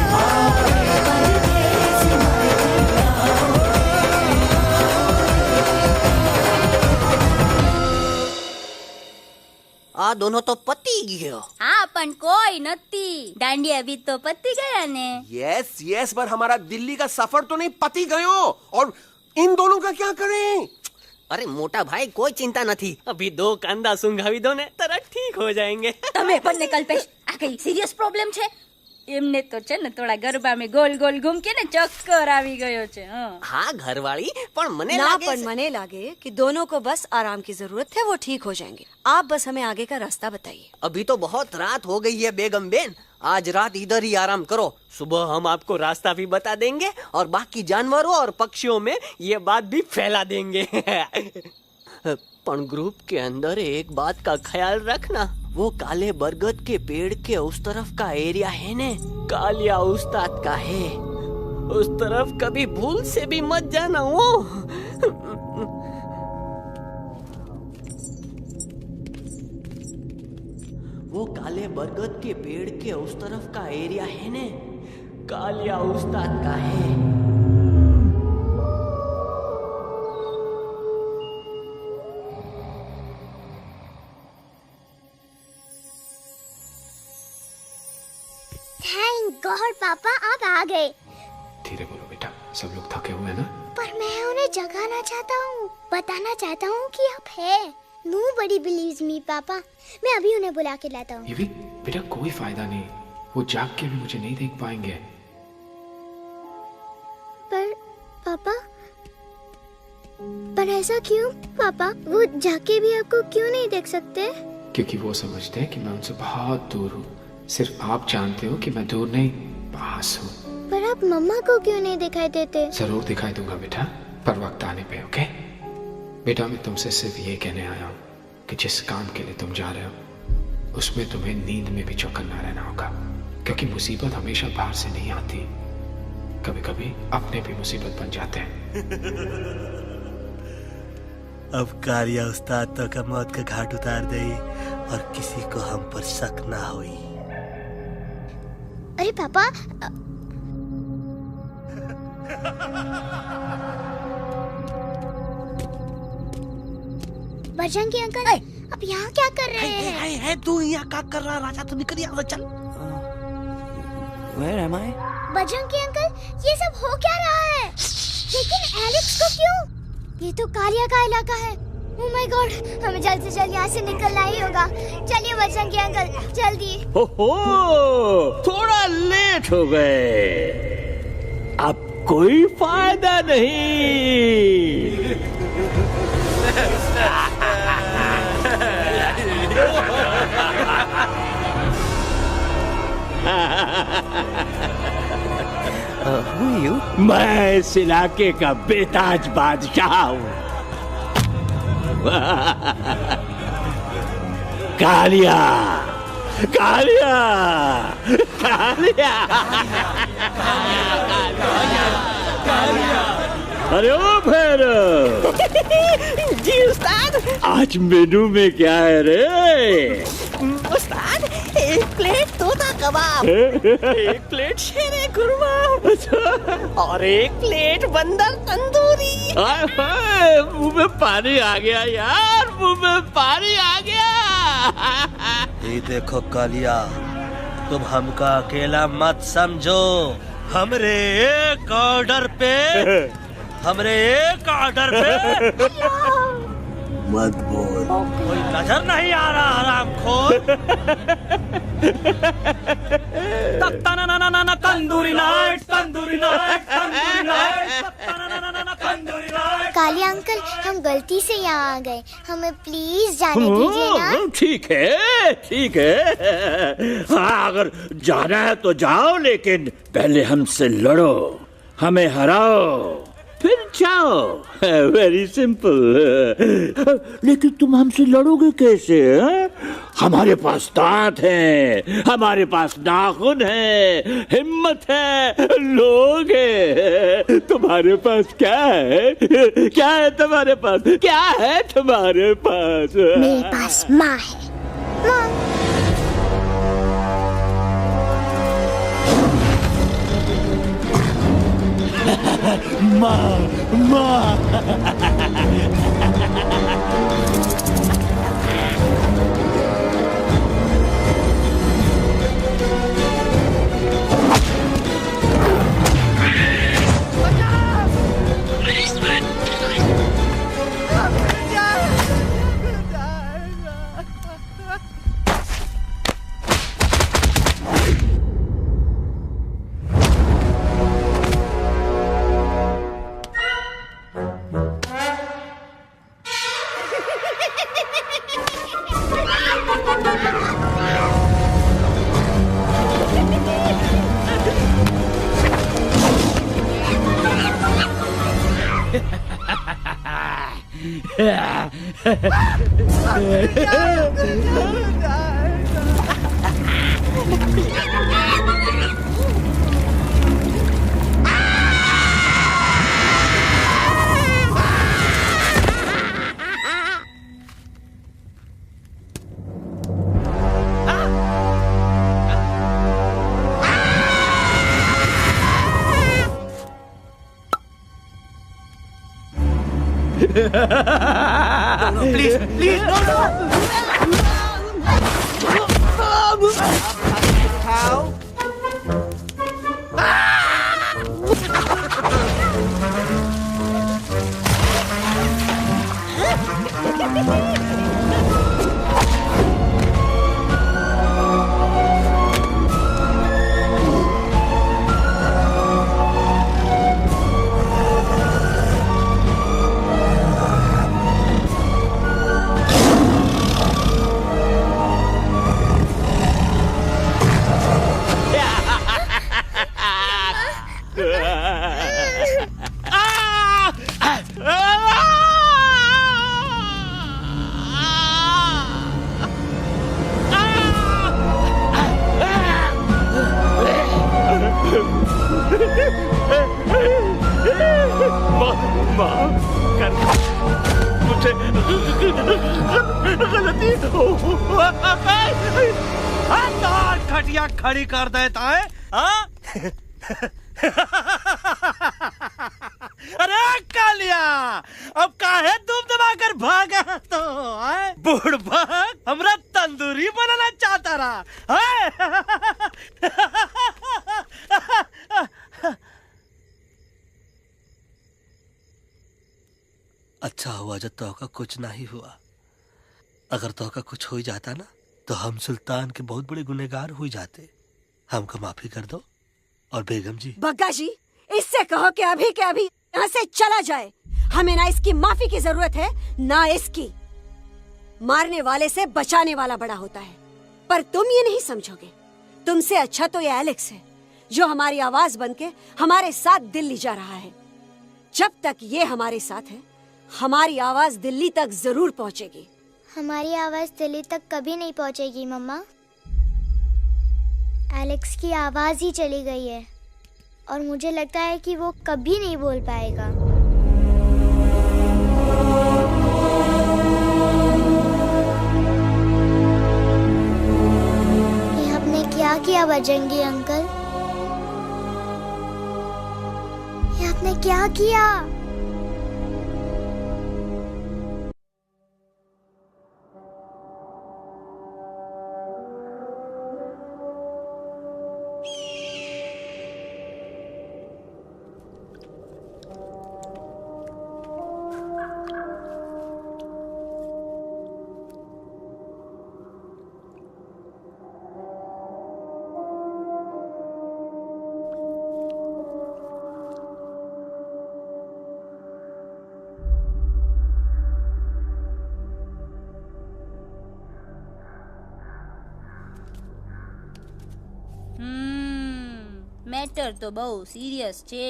आओ रे परदेसी मारे घर आओ रे। आ दोनों तो पति गयो। हाँ पण कोई नती, दांडिया भी तो पति गया ने। यस यस, पर हमारा दिल्ली का सफर तो नहीं पति गयो, और इन दोनों का क्या करें? अरे मोटा भाई कोई चिंता नहीं, अभी 2 कांदा सुंघावी दो ने तरह ठीक हो जाएंगे। તમે પણ ને કલ્પેશ આ કઈ સિરિયસ પ્રોબ્લેમ છે? એમને તો છે ને થોડા ગરબામાં ગોલ ગોલ ઘૂમકે ને ચક્કર આવી ગયો છે। हाँ घरवाली, पर मने ना लागे पर मने लागे कि दोनों को बस आराम की जरूरत है, वो ठीक हो जाएंगे। आप बस हमें आगे का रास्ता बताइए। अभी तो बहुत रात हो गई है बेगम बेन, आज रात इधर ही आराम करो, सुबह हम आपको रास्ता भी बता देंगे और बाकी जानवरों और पक्षियों में ये बात भी फैला देंगे। पर ग्रुप के अंदर एक बात का ख्याल रखना, वो काले बरगद के पेड़ के उस तरफ का एरिया है ने, कालिया उस्ताद का है, उस तरफ कभी भूल से भी मत जाना। वो काले बरगद के पेड़ के उस तरफ का एरिया है ने, कालिया उस्ताद का है। थैंक गॉड पापा आप आ गए। धीरे बोलो बेटा, सब लोग थके हुए हैं ना? पर मैं उन्हें जगाना चाहता हूँ, बताना चाहता हूँ कि आप है। Nobody believes me पापा, मैं अभी उन्हें बुला के लाता हूँ। ये भी बेटा कोई फायदा नहीं, वो जाग के भी मुझे नहीं देख पाएंगे। पर पापा, पर ऐसा क्यों पापा? वो जाके भी आपको क्यों नहीं देख सकते? क्योंकि वो समझते हैं कि मैं उनसे बहुत दूर हूँ। सिर्फ आप जानते हो कि मैं दूर नहीं, पास हूँ। पर आप मम्मा को क्यों नहीं दिखाई देते? जरूर दिखाई दूंगा बेटा, पर वक्त आने पे। ओके बेटा, मैं तुमसे सिर्फ ये कहने आया हूँ कि जिस काम के लिए तुम जा रहे हो उसमें तुम्हें नींद में भी चौकन्ना रहना होगा, क्योंकि मुसीबत हमेशा बाहर से नहीं आती, कभी कभी अपने भी मुसीबत बन जाते हैं। अब कालिया उस्ताद तो का मौत का घाट उतार दे और किसी को हम पर शक ना होई। अरे पापा, बजरंगी अंकल, अब यहाँ क्या कर रहे हैं? है तू यहाँ क्या कर रहा? राजा तू निकल यहाँ से, चल। Where am I? Bajrangi uncle, ये सब हो क्या रहा है? लेकिन एलेक्स को क्यों? ये तो कालिया का इलाका है। ओह माय गॉड, हमें जल्द से जल्द यहाँ से निकलना ही होगा। चलिए बजरंगी अंकल, जल्दी। ओहो, थोड़ा लेट हो गए, अब कोई फायदा नहीं। मैं इस इलाके का बेताज बादशाह हूँ। कालिया, कालिया, कालिया, कालिया, कालिया, अरे ओ फिर जी उस्ताद। आज मेनू में क्या है रे? उस्ताद, 1 प्लेट तोता कबाब, 1 प्लेट शेरे खुरमा और 1 प्लेट बंदर तंदूरी। हाय हाय, मुंह में पानी आ गया यार, मुंह में पानी आ गया। ये देखो कालिया, तुम हमका अकेला मत समझो। हमरे एक ऑर्डर पे मत बोल। कोई नजर नहीं आ रहा हरामखोर। Tandoori night, tandoori night, tandoori night, tandoori night. Kaliya uncle, हम गलती से यहाँ आ गए, हमें प्लीज जाने दीजिए ना। ठीक है ठीक है, हाँ अगर जाना है तो जाओ, लेकिन पहले हमसे लड़ो, हमें हराओ, फिर जाओ। Very simple. लेकिन तुम हमसे लड़ोगे कैसे? हमारे पास दांत हैं, हमारे पास नाखून है, हिम्मत है, लोग हैं। तुम्हारे पास क्या है? क्या है तुम्हारे पास? क्या है तुम्हारे पास? मेरे पास माँ है, माँ माँ। प्लीज प्लीज उठाओ। खटिया खड़ी कर देता है। अरे कालिया, अब काहे धूप दबाकर भागा तो? बुढ़बा हमरा तंदूरी बनाना चाहता रहा। अच्छा हुआ जब तोका कुछ नहीं हुआ। अगर तोका कुछ हो जाता ना तो हम सुल्तान के बहुत बड़े गुनहगार हो जाते। हमको माफी कर दो। और बेगम जी, बग्गा जी, इससे कहो कि अभी के अभी यहाँ से चला जाए। हमें ना इसकी माफी की जरूरत है ना इसकी। मारने वाले से बचाने वाला बड़ा होता है, पर तुम ये नहीं समझोगे। तुमसे अच्छा तो ये एलेक्स है जो हमारी आवाज बनके हमारे साथ दिल्ली जा रहा है। जब तक ये हमारे साथ है, हमारी आवाज दिल्ली तक जरूर पहुंचेगी। हमारी आवाज दिल्ली तक कभी नहीं पहुंचेगी मम्मा। एलेक्स की आवाज ही चली गई है और मुझे लगता है कि वो कभी नहीं बोल पाएगा। आ जाएंगी अंकल। ये आपने क्या किया? મેટર તો બહુ સિરિયસ છે.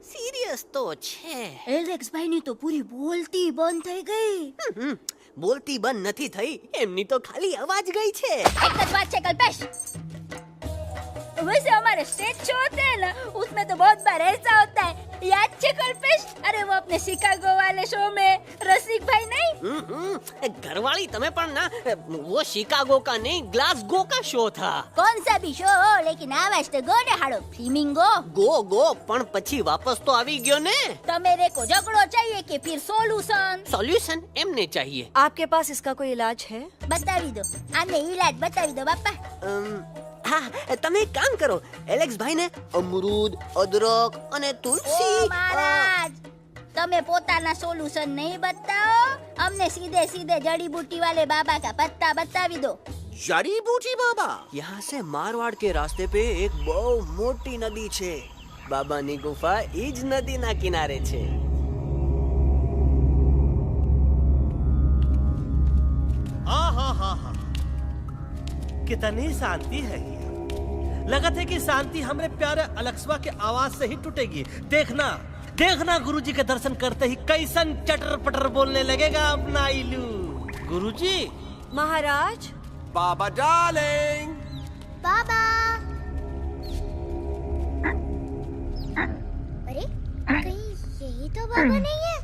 સિરિયસ તો છે. એલેક્સ ભાઈ ની તો પૂરી બોલતી બંધ થઈ ગઈ. બોલતી બંધ નથી થઈ, એમની તો ખાલી અવાજ ગઈ છે. एक तो बात है कल्पेश, वैसे हमारे स्टेज शो होते हैं ना, उसमें तो बहुत बार ऐसा होता है, याद है कल्पेश? अरे वो अपने शिकागो वाले शो में रसिक भाई नहीं, घरवाली तुम्हें पण ना, वो शिकागो का नहीं ग्लासगो का शो था. कौन सा भी शो हो, लेकिन आवाज तो गो ने हाड़ो फ्लेमिंगो. गो पण પછી વાપસ તો આવી ગયો ને. तो मेरे को झगड़ो चाहिए कि फिर सोल्यूशन? सॉल्यूशन एमने चाहिए. आपके पास इसका कोई इलाज है? बतावी दो, आने इलाज बतावी दो बापा. हाँ, તમે એક કામ કરો, એલેક્સ ભાઈ ને અમરૂદ, અદરક અને તુલસી. ओ महाराज, તમે પોતાના સોલ્યુશન નહીં બતાવો, અમને सीधे सीधे जड़ी बूटी वाले बाबा का पत्ता बतावी दो. जड़ी बूटी बाबा? यहाँ से मारवाड़ के रास्ते पे एक बहु मोटी नदी छे. बाबानी गुफा इज नदी ना किनारे छे. कितनी शांति है ये। लगत है कि शांति हमरे प्यारे अलक्सवा के आवाज से ही टूटेगी। देखना देखना गुरुजी के दर्शन करते ही कैसन चटर पटर बोलने लगेगा अपना इलू। गुरुजी। महाराज। बाबा डार्लिंग। बाबा। अरे कहीं यही तो बाबा नहीं है?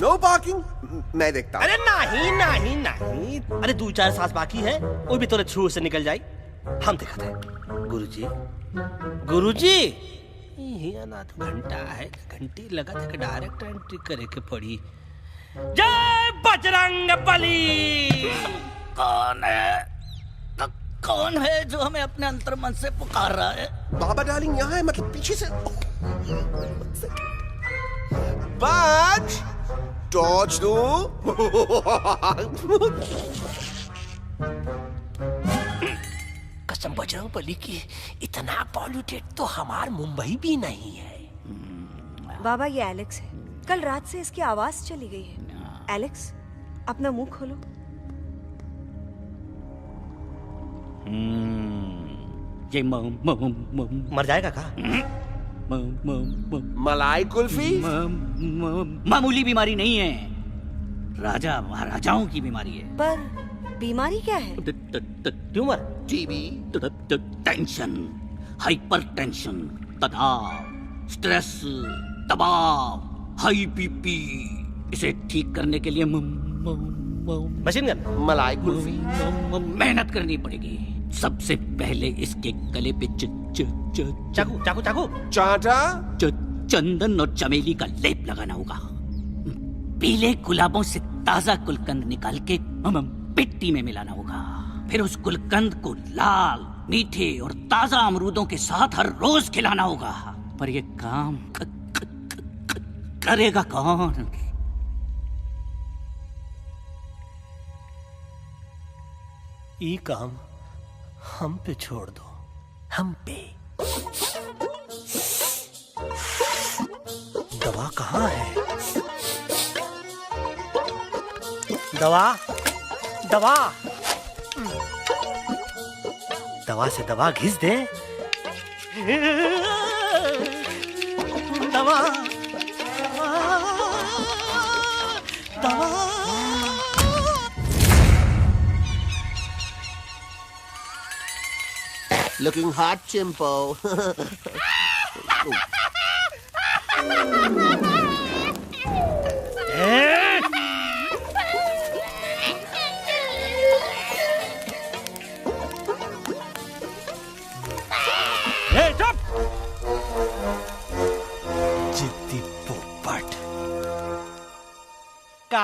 नो पार्किंग, मैं देखता हूँ। अरे नहीं नहीं नहीं, अरे 2-4 सांस बाकी है, वो भी तोरे छू से निकल जाए। हम दिखाते हैं। गुरुजी गुरुजी, ये ना तो घंटा है, घंटी लगा था डायरेक्ट एंट्री करे के पड़ी। जय बजरंग बली। कौन है जो हमें अपने अंतर मन से पुकार रहा है? बाबा डार्लिंग यहाँ है, मतलब पीछे से। बाज टॉर्च दो। कसम बजरंग बली की, इतना पॉल्यूटेड तो हमार मुंबई भी नहीं है। बाबा ये एलेक्स है, कल रात से इसकी आवाज चली गई है। एलेक्स अपना मुंह खोलो। ये मर जाएगा का? मलाई कुल्फी? मामूली बीमारी नहीं है, राजा महाराजाओं की बीमारी है। पर बीमारी क्या है? Tumour, TB, tension, hyper tension, तनाव, स्ट्रेस, दबाव, हाई बीपी। इसे ठीक करने के लिए मशीन गन, मलाई कुल्फी, मेहनत करनी पड़ेगी। सबसे पहले इसके गले पे चाकू चाकू चाकू चाटा, चंदन और चमेली का लेप लगाना होगा। पीले गुलाबों से ताजा गुलकंद निकाल के मिट्टी में मिलाना होगा। फिर उस गुलकंद को लाल, मीठे और ताजा अमरूदों के साथ हर रोज खिलाना होगा। पर ये काम करेगा कौन? ये काम हम पे छोड़ दो, हम पे। दवा कहाँ है? दवा दवा दवा से दवा घिस दे। दवा दवा। Looking hot, Chimpo.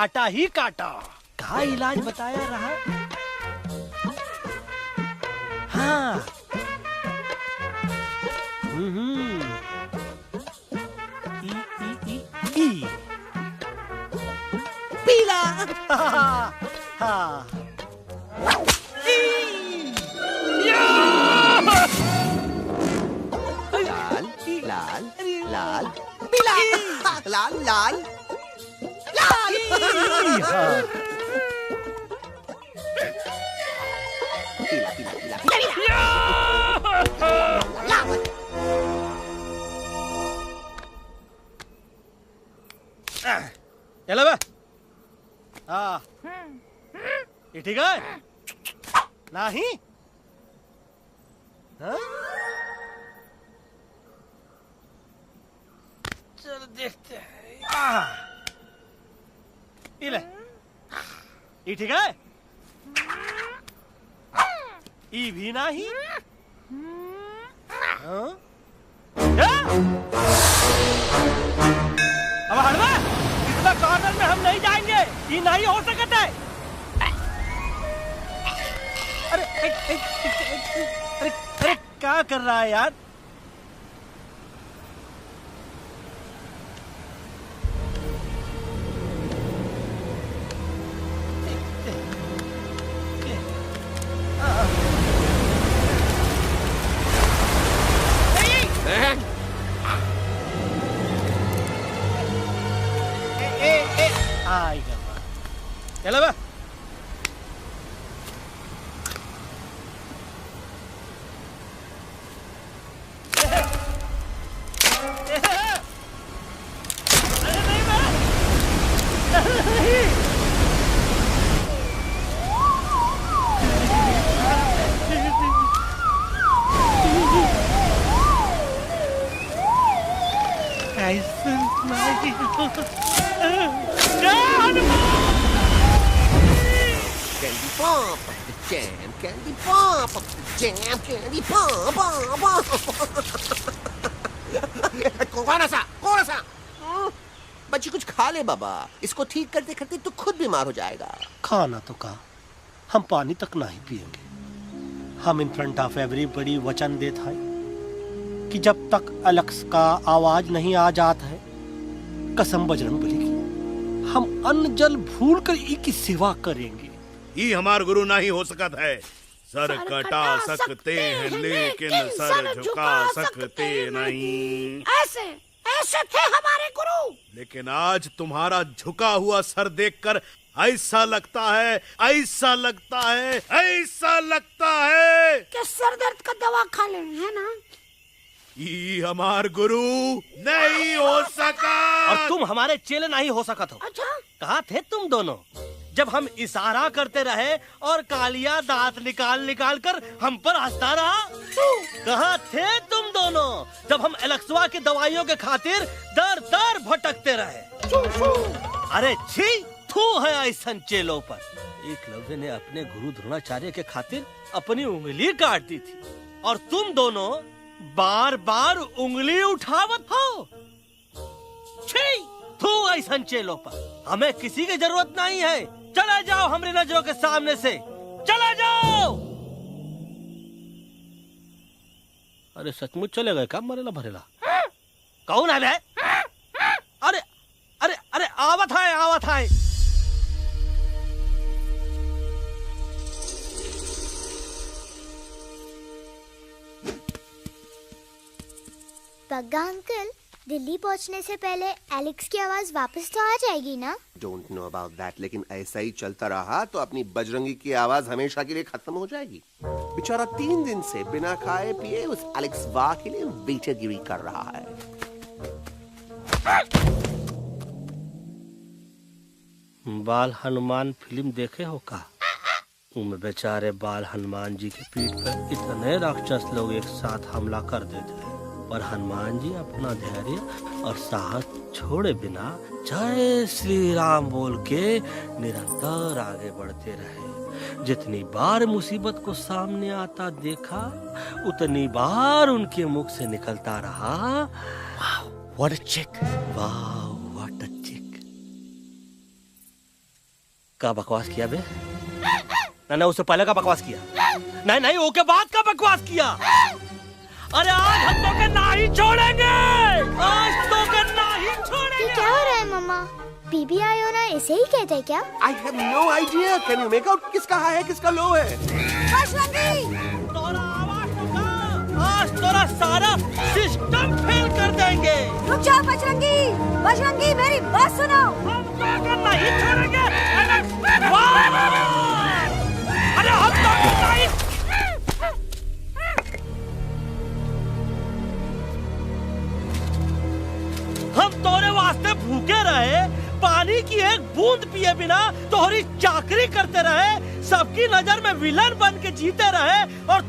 काटा ही काटा। कहा इलाज बताया रहा? हाँ। ई पीला। हाँ। लाल लाल लाल पीला लाल लाल लाल। पीला पीला पीला चलो बे। हाँ ये ठीक है नहीं? हाँ? चलो देखते हैं। ये ले, ये ठीक है? ये भी नहीं? हाँ? अब हटवा, इतना कॉर्नर में हम नहीं जाएंगे, ये नहीं हो सकता है। अरे अरे अरे क्या कर रहा है यार? चलो बा। Candy pop, the jam, candy pop, the jam, candy pop, कौन सा? बच्ची कुछ खा ले बाबा, इसको ठीक करते करते तो खुद बीमार हो जाएगा। खाना तो कहा, हम पानी तक नहीं पिएंगे। हम इन फ्रंट ऑफ एवरीबॉडी वचन देता है कि जब तक एलेक्स का आवाज नहीं आ जाता है, कसम बजरंगबली की, हम अन्न जल भूल कर की सेवा करेंगे। ये हमार गुरु नहीं हो सकत है। सर कटा सकते हैं लेकिन सर झुका सकते नहीं। ऐसे ऐसे थे हमारे गुरु। लेकिन आज तुम्हारा झुका हुआ सर देखकर ऐसा लगता है, ऐसा लगता है, ऐसा लगता है कि सर दर्द का दवा खा ले, है ना? ये हमार गुरु नहीं हो सका। और तुम हमारे चेले नहीं हो सका तो। अच्छा? कहाँ थे तुम दोनों जब हम इशारा करते रहे और कालिया दांत निकाल निकाल कर हम पर हंसता रहा? कहाँ थे तुम दोनों जब हम एलेक्सवा की दवाइयों के खातिर दर दर भटकते रहे? अरे छी, थू है ऐसा चेलों पर। एकलव्य ने अपने गुरु द्रोणाचार्य के खातिर अपनी उंगली काट दी थी और तुम दोनों बार बार उंगली उठावत हो। छी, थू ऐसा चेलों पर। हमें किसी की जरूरत नहीं है। चला जाओ हमारी नजरों के सामने से, चला जाओ। अरे सचमुच चले गए क्या? मरेला भरेला कौन है बे? अरे अरे अरे आवत है, आवत है। पग्गा अंकल, दिल्ली पहुंचने से पहले एलेक्स की आवाज वापस तो आ जाएगी ना? डोंट नो अबाउट दैट, लेकिन ऐसा ही चलता रहा तो अपनी बजरंगी की आवाज हमेशा के लिए खत्म हो जाएगी। बेचारा 3 दिन से बिना खाए पिए उस एलेक्स वाह के लिए वेटरगिरी कर रहा है। बाल हनुमान फिल्म देखे हो का? उनमें बेचारे बाल हनुमान जी की पीठ पर इतने राक्षस लोग एक साथ हमला कर देते हैं, पर हनुमान जी अपना धैर्य और साहस छोड़े बिना जय श्री राम बोल के निरंतर आगे बढ़ते रहे। जितनी बार मुसीबत को सामने आता देखा, उतनी बार उनके मुख से निकलता रहा, वाह व्हाट अ चिक, वाह व्हाट अ चिक। का बकवास किया बे? ना उससे पहले का बकवास किया? नहीं ओके बाद का बकवास किया। अरे आज हम तो के नहीं छोड़ेंगे, आज तो के नहीं छोड़ेंगे। ये क्या हो रहा है मम्मा? बीबी आई हो ना, ऐसे ही कहते हैं क्या? I have no idea. Can you make out किसका हाई है किसका लो है? आज तोरा सारा सिस्टम फेल कर देंगे। रुक जाओ बजरंगी, बजरंगी मेरी बात सुनो। हम तो के नहीं छोड़ेंगे। अरे हम तो के नहीं। हम तोरे वास्ते भूखे रहे, पानी की एक बूंद पिए बिना तोहरी चाकरी करते रहे, सबकी नजर में विलन बन के जीते रहे, और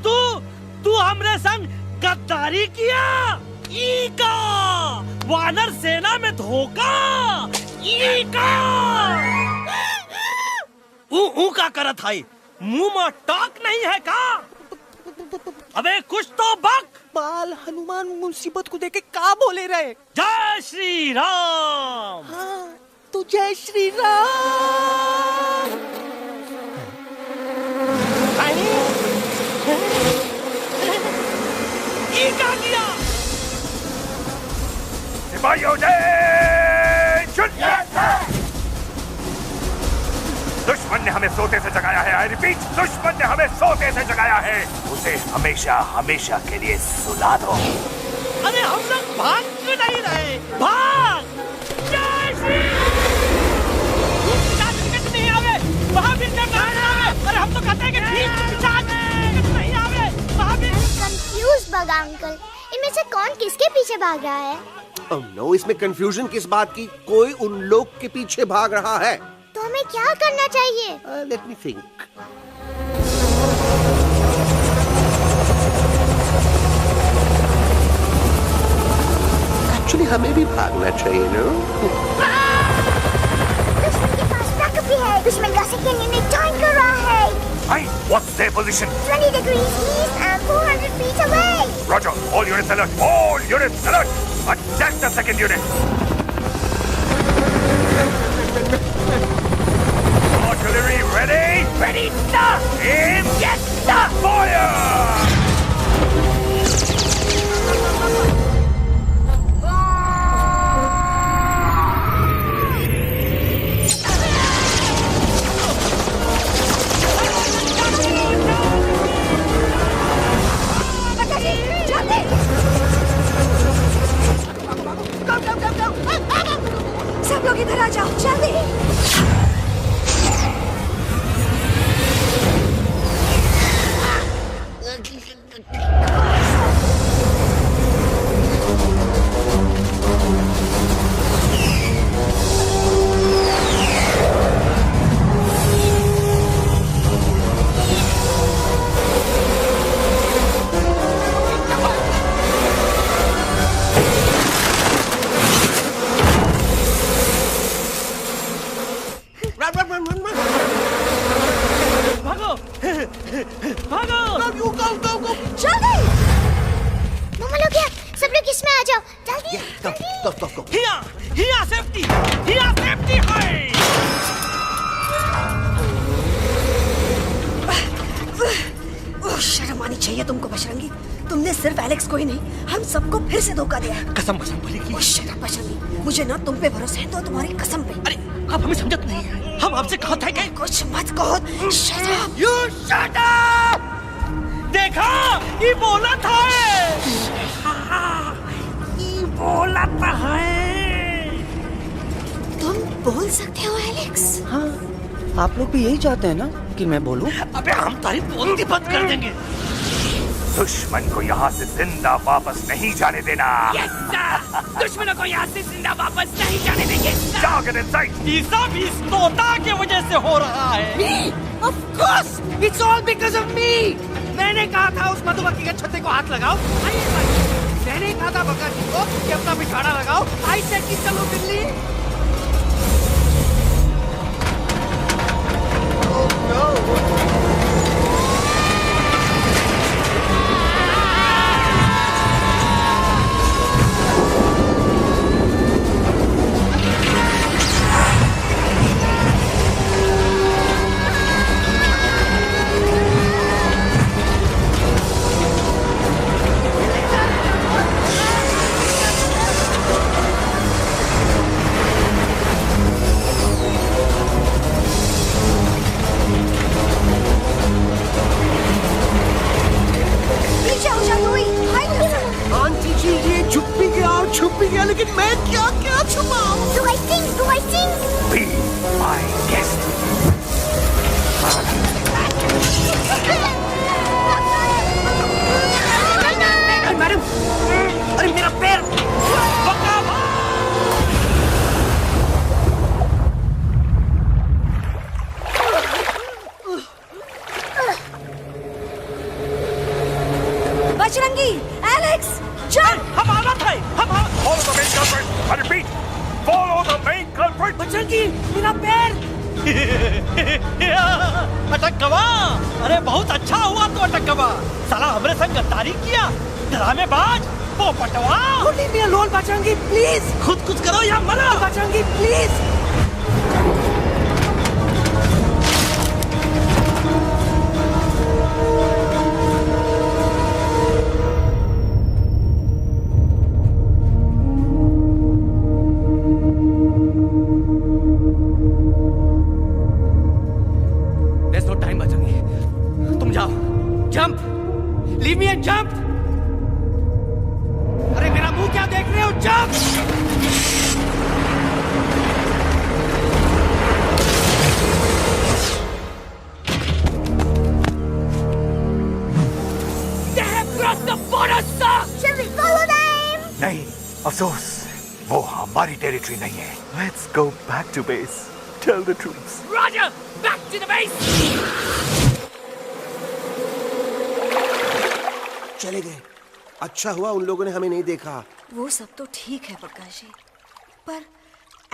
तू हमरे संग गद्दारी किया। ईका वानर सेना में धोखा। ईका ऊ का करत है, मुंह में टाक नहीं है का? अबे कुछ तो बक। बाल हनुमान मुसीबत को देखे का बोले रहे? जय श्री राम। हाँ, तो जय श्री राम। ये क्या किया? सिपाहियों दुश्मन ने हमें सोते से जगाया है। आई रिपीट, दुश्मन ने हमें सोते से जगाया है। उसे हमेशा हमेशा के लिए सुला दो। अरे हम लोग भाग क्यों नहीं रहे? भाग! जय श्री नहीं आवे, महावीर ने कहा आवे। अरे हम तो कहते हैं कि नहीं आवे, महावीर। कंफ्यूज बगा अंकल, इनमें से कौन किसके पीछे भाग रहा है? Oh no, इसमें कंफ्यूजन किस बात की? कोई उन लोग के पीछे भाग रहा है। तो हमें क्या करना चाहिए? Let me think. Actually, हमें भी भागना चाहिए, no? दुश्मन के पास बैकअप भी है। दुश्मन का सेकंड यूनिट ज्वाइन कर रहा है। Hey, what's their position? 20 degrees east and 400 feet away. Roger, all units alert. All units alert. Attack the second unit. Artillery ready? Ready, sir! Aim! Yes, sir! Fire! सब लोग इधर आ जाओ, जल्दी। शर्म आनी चाहिए तुमको बजरंगी। तुमने सिर्फ एलेक्स को ही नहीं, हम सबको फिर से धोखा दिया है। कसम बोलेगी। शट अप बजरंगी, मुझे ना तुम पे भरोसा है, तो तुम्हारी कसम पे। अरे आप हमें समझत नहीं है, हम आपसे कहते हैं कि कुछ मत कहो। Shut up. You shut up. देखा, ये बोला था, ये बोला था है। तुम बोल सकते हो एलेक्स? हाँ, आप लोग भी यही चाहते हैं ना कि मैं बोलूं? अबे हम तारी बोलती बंद कर देंगे। दुश्मन को यहाँ से जिंदा वापस नहीं जाने देना। Yes, sir! दुश्मनों को यहाँ से जिंदा वापस नहीं जाने देंगे। जाओ get inside। ये सब इस तोता की वजह से हो रहा है। Me? Of course, it's all because of me। मैंने कहा था उस मधुमक्खी के छत्ते को हाथ लगाओ। आइए भाई, मैंने कहा था बका जी को कि अपना पिछाड़ा लगाओ। आई सेड कि चलो बिल्ली। Oh no! बजरंगी, एलेक्स, चल। हम आना था, हम Follow the main culprit. I repeat, follow the main culprit. Bajrangi, मेरा पैर। अटकवा, अरे बहुत अच्छा हुआ तो अटकवा। साला हमरे संग गद्दारी किया, ड्रामेबाज, पोपटवा। Leave me alone, Bajrangi, please। खुद कुछ करो या मरो। Bajrangi, please। There's no time, Bajrangi. तुम जाओ, jump, leave me and jump। अरे मेरा मुंह क्या देख रहे हो, jump। They have crossed the border, sir! Shall we follow them? नहीं, अफसोस, वो हमारी टेरिटरी नहीं है। Let's go back to base. Tell the troops. Roger! Back to the base! चले गए। अच्छा हुआ उन लोगों ने हमें नहीं देखा। वो सब तो ठीक है प्रकाश जी, पर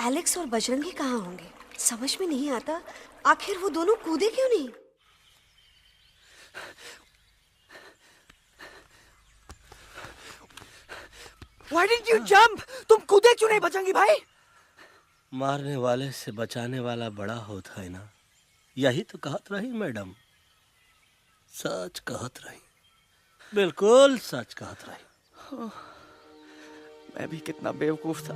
एलेक्स और बजरंगी कहाँ होंगे? समझ में नहीं आता, आखिर वो दोनों कूदे क्यों नहीं? Why didn't you jump? तुम कूदे क्यों नहीं बजरंगी भाई? मारने वाले से बचाने वाला बड़ा होता है ना, यही तो कहत रही मैडम। सच कहत रही, बिल्कुल सच कहत रही। मैं भी कितना बेवकूफ था।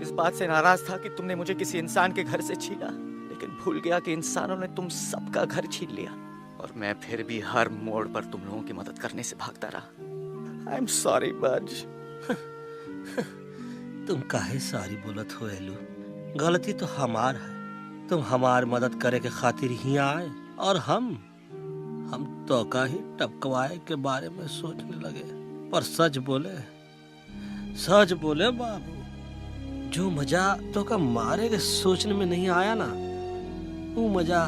इस बात से नाराज था कि तुमने मुझे किसी इंसान के घर से छीना, लेकिन भूल गया कि इंसानों ने तुम सबका घर छीन लिया, और मैं फिर भी हर मोड़ पर तुम लोगों की मदद करने से भागता रहा। I'm sorry, बज। तुम काहे सारी बोलत हो एलू? गलती तो हमार है। तुम हमार मदद करे के खातिर ही आए, और हम तो का ही टपकवाए के बारे में सोचने लगे। पर सच बोले बाबू, जो मजा तो का मारे के सोचने में नहीं आया ना, वो मजा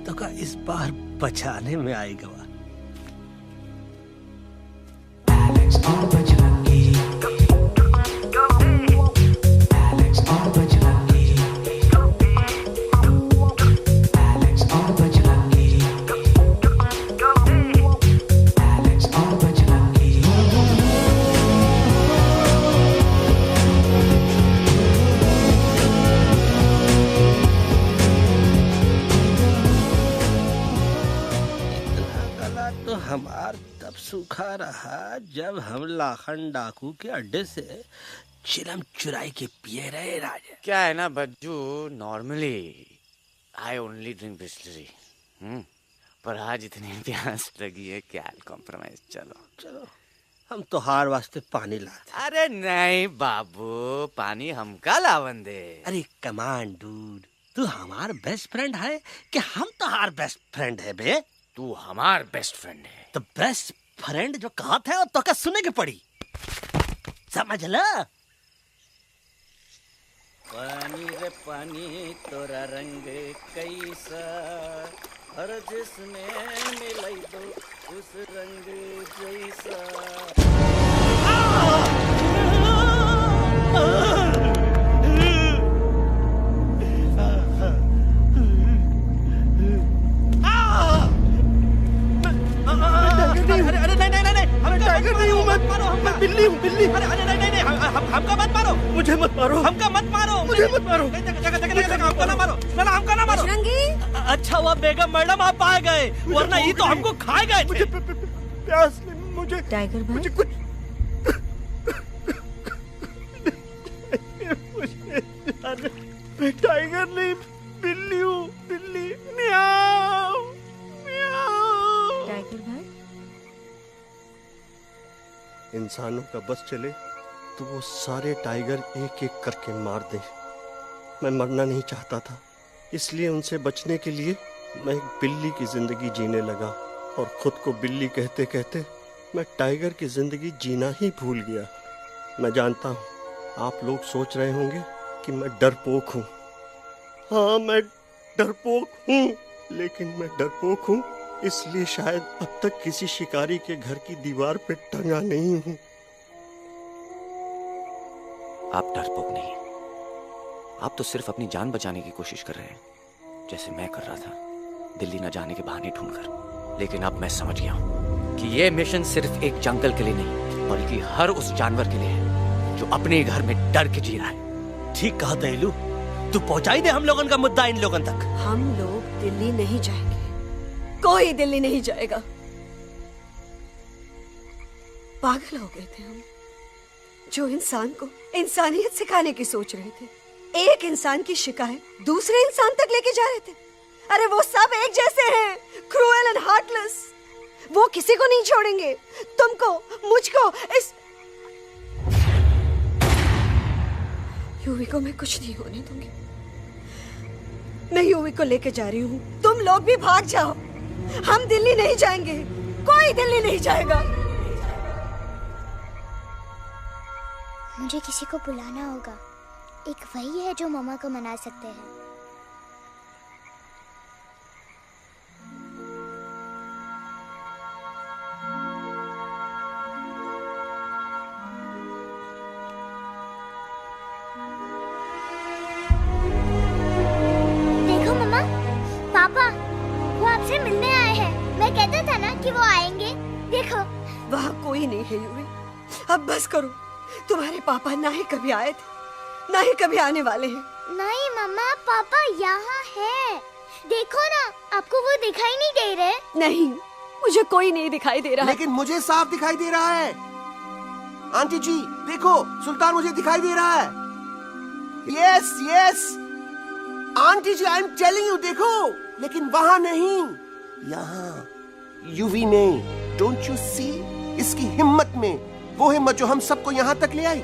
तो का इस बार बचाने में आएगा। हमार तब सूखा रहा जब हम लाखन डाकू के अड्डे से चिलम चुराई के पिए रहे राजा। क्या है ना Bajju, normally I only drink Bisleri, पर आज इतनी प्यास लगी है क्या कॉम्प्रोमाइज। चलो हम तो हार वास्ते पानी लाते। अरे नहीं बाबू, पानी हमका लावन दे। अरे कमान डूड, तू हमार बेस्ट फ्रेंड है कि हम तो हार बेस्ट फ्रेंड है बे? तू हमार बेस्ट फ्रेंड है। तो बेस्ट फ्रेंड जो कहत है तो का सुने के पड़ी, समझ ला। पानी रे पानी तोरा रंग कैसा, हर जिसमें मिलाई दो उस रंग जैसा। बिल्ली हूँ, बिल्ली। अरे नहीं, हमका मत मारो। मुझे मत मारो। हमका मत मारो। मुझे मत मारो। हमका ना मारो। ना हमका ना मारो। अच्छा हुआ बेगम मैडम आप आ गए, वरना ये तो हमको खा गए। मुझे प्यास नहीं, मुझे टाइगर भाई, मुझे कुछ मैं टाइगर नहीं, बिल्ली हूँ, बिल्ली। म्याऊ म्याऊ। टाइगर भाई, इंसानों का बस चले तो वो सारे टाइगर एक एक करके मार दे। मैं मरना नहीं चाहता था, इसलिए उनसे बचने के लिए मैं एक बिल्ली की जिंदगी जीने लगा, और खुद को बिल्ली कहते कहते मैं टाइगर की जिंदगी जीना ही भूल गया। मैं जानता हूँ आप लोग सोच रहे होंगे कि मैं डरपोक हूँ। हाँ, मैं डरपोक हूँ, लेकिन मैं डरपोक हूँ इसलिए शायद अब तक किसी शिकारी के घर की दीवार पे टंगा नहीं हूं। आप डरपोक नहीं, आप तो सिर्फ अपनी जान बचाने की कोशिश कर रहे हैं, जैसे मैं कर रहा था दिल्ली न जाने के बहाने ढूंढकर। लेकिन अब मैं समझ गया हूं कि यह मिशन सिर्फ एक जंगल के लिए नहीं, बल्कि हर उस जानवर के लिए है जो अपने घर में डर के जी रहा है। ठीक कहा दयालु, तू पहुंचाई दे हम लोगन का मुद्दा इन लोगन तक। हम लोग दिल्ली नहीं जाएंगे, कोई दिल्ली नहीं जाएगा। पागल हो गए थे हम, जो इंसान को इंसानियत सिखाने की सोच रहे थे, एक इंसान की शिकायत दूसरे इंसान तक लेके जा रहे थे। अरे वो सब एक जैसे हैं, क्रूएल एंड हार्टलेस। वो किसी को नहीं छोड़ेंगे, तुमको, मुझको, इस यूवी को मैं कुछ नहीं होने दूंगी। मैं यूवी को लेके जा रही हूँ, तुम लोग भी भाग जाओ। हम दिल्ली नहीं जाएंगे, कोई दिल्ली नहीं जाएगा। मुझे किसी को बुलाना होगा, एक वही है जो मामा को मना सकते हैं। देखो मामा, पापा वो आपसे मिलने आए हैं। मैं कहता था ना कि वो आएंगे। देखो वहाँ कोई नहीं है यूवी, अब बस करो। तुम्हारे पापा ना ही कभी आए थे, ना ही कभी आने वाले हैं। नहीं मामा, पापा यहाँ है। देखो ना, आपको वो दिखाई नहीं दे रहे? नहीं, मुझे कोई नहीं दिखाई दे रहा। लेकिन मुझे साफ दिखाई दे रहा है। आंटी जी देखो, सुल्तान मुझे दिखाई दे रहा है। Yes yes aunty ji, I am telling you, देखो। लेकिन वहां नहीं, यहाँ यूवी ने। डोंट यू सी इसकी हिम्मत में, वो हिम्मत जो हम सबको यहाँ तक ले आई।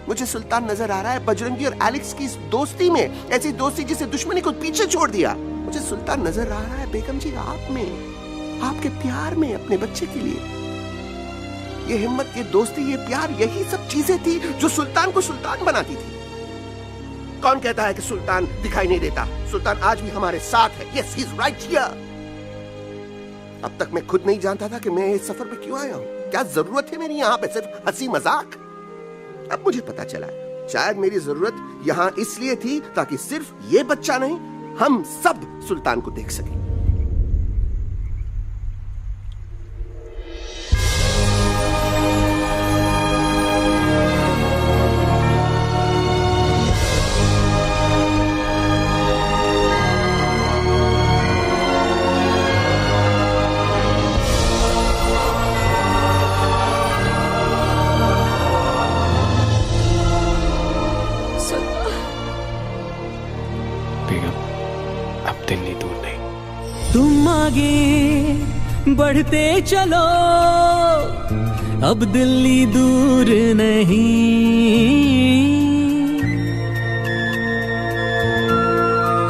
मुझे सुल्तान नजर आ रहा है बजरंगी और एलेक्स की इस दोस्ती में, ऐसी दोस्ती जिसे दुश्मनी को पीछे छोड़ दिया। मुझे सुल्तान नजर आ रहा है बेगम जी आप में, आपके प्यार में अपने बच्चे के लिए। ये हिम्मत, ये दोस्ती, ये प्यार, यही सब चीजें थी जो सुल्तान को सुल्तान बनाती थी। कौन कहता है कि सुल्तान दिखाई नहीं देता? सुल्तान आज भी हमारे साथ है। Yes he is right here. अब तक मैं खुद नहीं जानता था कि मैं इस सफर पे क्यों आया हूँ। क्या जरूरत है मेरी यहाँ पे सिर्फ हंसी मजाक? अब मुझे पता चला है, शायद मेरी जरूरत यहाँ इसलिए थी ताकि सिर्फ ये बच्चा नहीं, हम सब सुल्तान को देख सकें। तुम आगे बढ़ते चलो, अब दिल्ली दूर नहीं।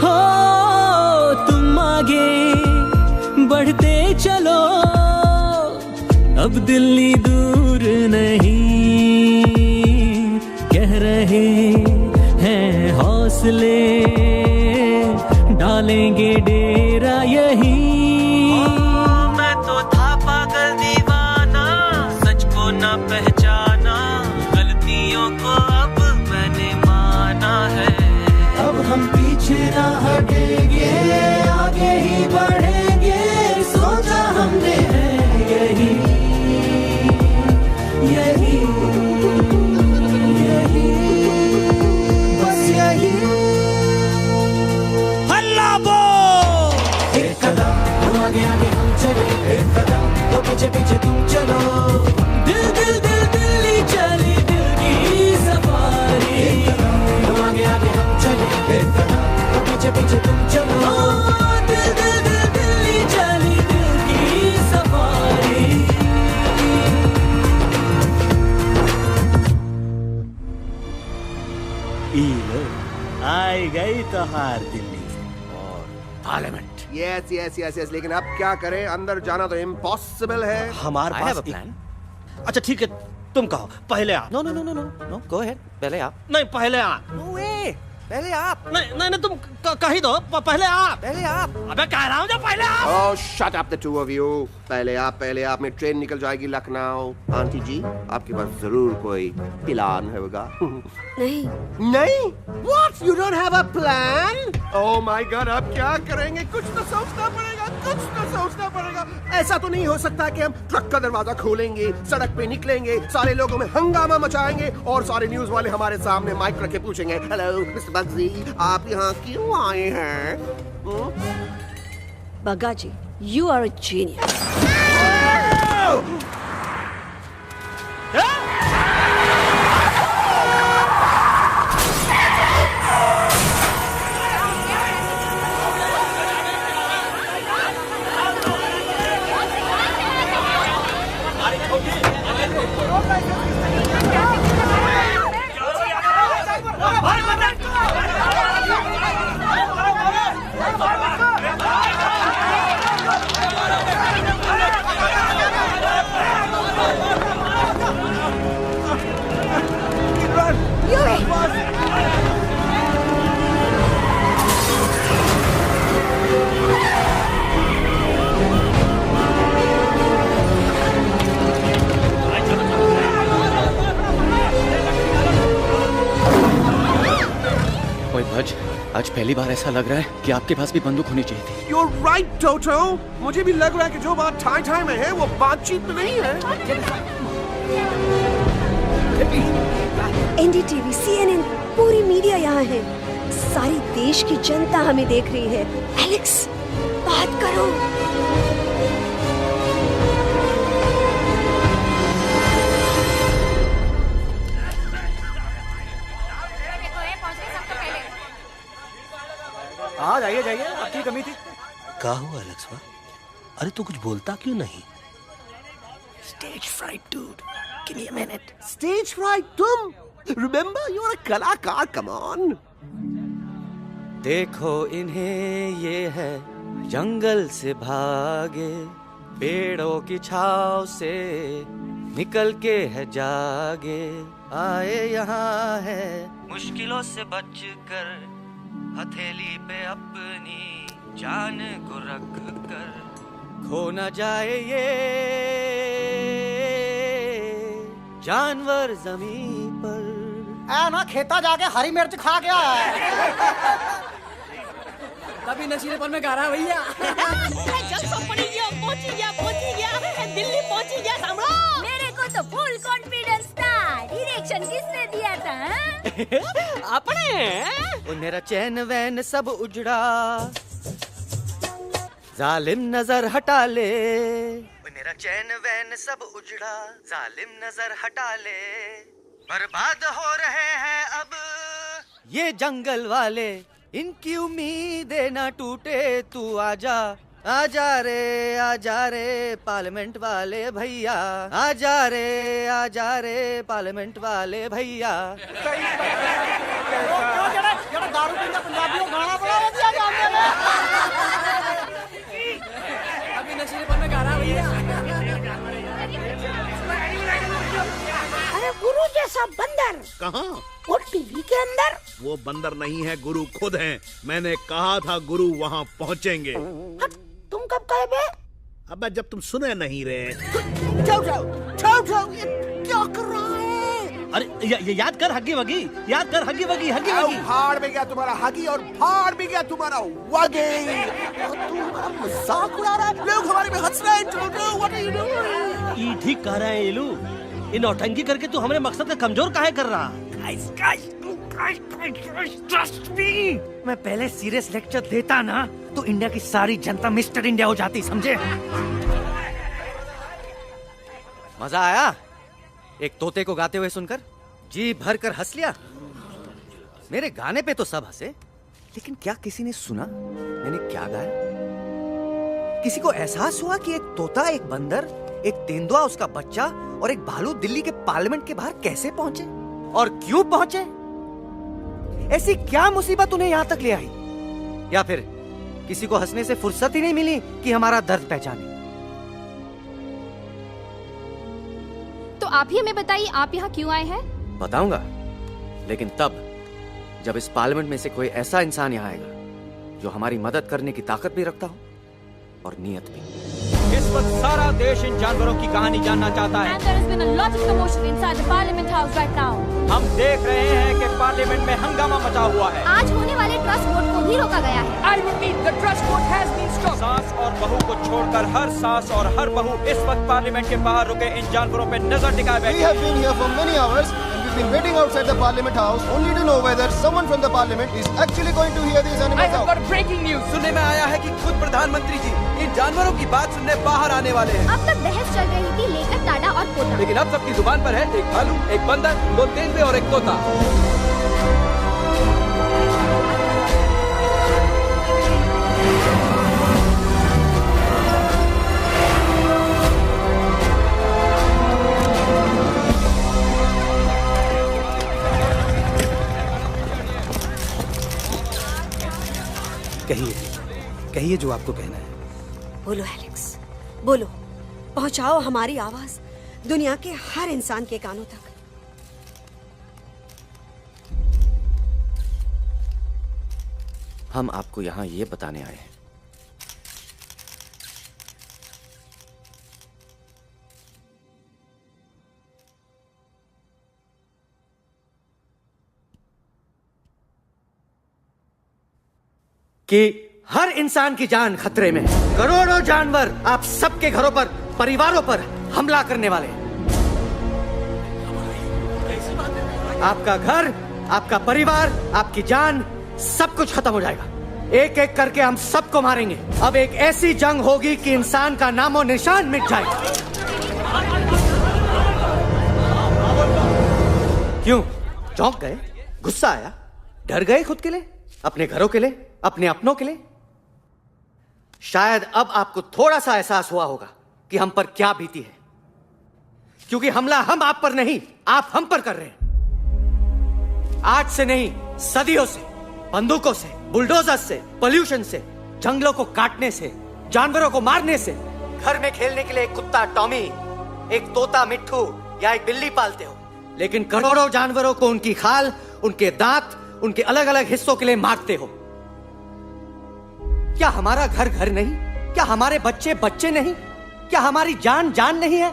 हो तुम आगे बढ़ते चलो, अब दिल्ली दूर नहीं। कह रहे हैं हौसले, डालेंगे डेरा यही। मैं तो था पागल दीवाना, सच को ना पहचाना, गलतियों को अब मैंने माना है। अब हम पीछे ना हटेंगे, आगे ही बढ़ेंगे, सोचा हमने है यही यही यही, बस यही। आगे आगे हम चले, एक कदम तो पीछे पीछे तुम चलो। दिल दिल दिल दिल्ली चली, दिल की सफारी। एक कदम तो आगे आगे हम चले, एक कदम तो पीछे पीछे तुम चलो। दिल दिल दिल दिल्ली चली, दिल की सफारी। आई गई तो हार दिल्ली और parliament. Yes yes yes yes, लेकिन अब क्या करें? अंदर जाना तो इम्पॉसिबल है। हमारे पास प्लान। अच्छा ठीक है, तुम कहो, पहले आ। No no no no no no, go ahead, पहले आप। नहीं, पहले आ। नो वे, पहले आप। नहीं नहीं नहीं, तुम कही दो, पहले आप। पहले आप। अबे कह रहा हूँ जो पहले आप। Oh, shut up the two of you. पहले आप में ट्रेन निकल जाएगी लखनऊ। आंटी जी, आपके पास जरूर कोई प्लान होगा। नहीं। नहीं? What? You don't have a plan? Oh my God, अब क्या करेंगे? कुछ तो सोचना पड़ेगा। ऐसा तो नहीं हो सकता कि हम ट्रक का दरवाजा खोलेंगे, सड़क पे निकलेंगे, सारे लोगों में हंगामा मचाएंगे और सारे न्यूज वाले हमारे सामने माइक रख के पूछेंगे, हेलो मिस्टर बग्जी, आप यहाँ क्यों आए हैं? बग्गा जी, you are a genius. भज, आज पहली बार ऐसा लग रहा है कि आपके पास भी बंदूक होनी चाहिए थी। You're right, Toto. मुझे भी लग रहा है कि जो बात ठाई में है वो बातचीत में नहीं है। NDTV, CNN, पूरी मीडिया यहाँ है। सारी देश की जनता हमें देख रही है। एलेक्स, बात करो। हाँ जाइए जाइए, आपकी कमी थी। क्या हुआ एलेक्स? अरे तू कुछ बोलता क्यों नहीं? Stage fright, dude. Give me a minute. Stage fright, तुम? Remember, you're a कलाकार. Come on. देखो इन्हें, ये है जंगल से भागे, पेड़ों की छाव से निकल के है जागे, आए यहाँ है मुश्किलों से बचकर, हथेली पे अपनी जान को रख कर, खो न जाए ये जानवर जमीन पर। ना खेता जाके हरी मिर्च खा गया है। कभी नशीलेपन में गा रहा है भैया। दिल्ली पहुंची गया, सामलो। मेरे को तो फुल कॉन्फिडेंस था। डायरेक्शन किसने दिया था? अपने। मेरा चैन वैन सब उजड़ा, जालिम नजर हटा ले। मेरा चैन वैन सब उजड़ा, जालिम नजर हटा ले, बर्बाद हो रहे हैं अब ये जंगल वाले, इनकी उम्मीदें ना टूटे, तू आजा आजा रे पार्लियामेंट वाले भैया, आजा रे पार्लियामेंट वाले भैया। दारू पीना पंजाबियों गाना बड़ा दिया जाने में। अभी नशीलेपन में गा रहा भैया। अरे गुरु जैसा बंदर कहाँ? और टीवी के अंदर। वो बंदर नहीं है, गुरु खुद हैं। मैंने कहा था गुरु वहाँ पहुँचेंगे। तुम कब कहे बे? अबे जब तुम सुने नहीं रहे। जाओ, ये क्या कर रहा है? अरे याद कर हगी वगी, याद कर हगी वगी। भाड़ में गया तुम्हारा हगी और भाड़ में गया तुम्हारा वगे। तुम हमारा मजाक उड़ा रहा है, लोग हमारे में हंस रहे हैं। What are you doing? ये ठीक कह रहे हैं इलू, इन नौटंकी करके तू हमारे मकसद का कमजोर काहे कर रहा? ट्रस्ट मी, मैं पहले सीरियस लेक्चर देता ना तो इंडिया की सारी जनता मिस्टर इंडिया हो जाती, समझे? मजा आया एक तोते को गाते हुए सुनकर? जी भर कर हंस लिया। मेरे गाने पे तो सब हंसे, लेकिन क्या किसी ने सुना मैंने क्या गाया? किसी को एहसास हुआ कि एक तोता, एक बंदर, एक तेंदुआ, उसका बच्चा और एक भालू दिल्ली के पार्लियामेंट के बाहर कैसे पहुंचे और क्यों पहुंचे? ऐसी क्या मुसीबत उन्हें यहां तक ले आई? या फिर किसी को हंसने से फुर्सत ही नहीं मिली कि हमारा दर्द पहचाने? तो आप ही हमें बताइए, आप यहाँ क्यों आए हैं? बताऊंगा, लेकिन तब जब इस पार्लियामेंट में से कोई ऐसा इंसान यहाँ आएगा जो हमारी मदद करने की ताकत भी रखता हो और नीयत भी। इस वक्त सारा देश इन जानवरों की कहानी जानना चाहता है। And there has been a lot of commotion inside the Parliament House right now. हम देख रहे हैं कि पार्लियामेंट में हंगामा मचा हुआ है। आज होने वाले ट्रस्ट वोट को भी रोका गया है। I repeat, the trust vote has been stopped. सास और बहू को छोड़कर हर सास और हर बहू इस वक्त पार्लियामेंट के बाहर रुके इन जानवरों पे नजर टिकाए बैठे। We have been here for many hours and we've been waiting outside the Parliament House only to know whether someone from the Parliament is actually going to hear these animals out. I have got breaking news. सुनने में आया है कि खुद प्रधानमंत्री जी इन जानवरों की बात सुनने बाहर आने वाले हैं। अब तक बहस चल रही थी लेकर टाडा और पोता। लेकिन अब सबकी जुबान पर है एक भालू, एक बंदर, 2 तेंदुए और एक तोता। कहिए जो आपको कहना है। बोलो एलेक्स, बोलो। पहुंचाओ हमारी आवाज दुनिया के हर इंसान के कानों तक। हम आपको यहाँ ये बताने आए हैं कि हर इंसान की जान खतरे में है। करोड़ों जानवर आप सबके घरों पर, परिवारों पर हमला करने वाले हैं। आपका घर, आपका परिवार, आपकी जान, सब कुछ खत्म हो जाएगा। एक एक करके हम सबको मारेंगे। अब एक ऐसी जंग होगी कि इंसान का नामो निशान मिट जाएगा। क्यों चौंक गए? गुस्सा आया? डर गए खुद के लिए, अपने घरों के लिए, अपने अपनों के लिए? शायद अब आपको थोड़ा सा एहसास हुआ होगा कि हम पर क्या बीती है, क्योंकि हमला हम आप पर नहीं, आप हम पर कर रहे हैं। आज से नहीं, सदियों से, बंदूकों से, बुलडोजर से, पोल्यूशन से, जंगलों को काटने से, जानवरों को मारने से। घर में खेलने के लिए एक कुत्ता टॉमी, एक तोता मिट्ठू या एक बिल्ली पालते हो, लेकिन करोड़ों जानवरों को उनकी खाल, उनके दांत, उनके अलग अलग हिस्सों के लिए मारते हो। क्या हमारा घर घर नहीं? क्या हमारे बच्चे बच्चे नहीं? क्या हमारी जान जान नहीं है?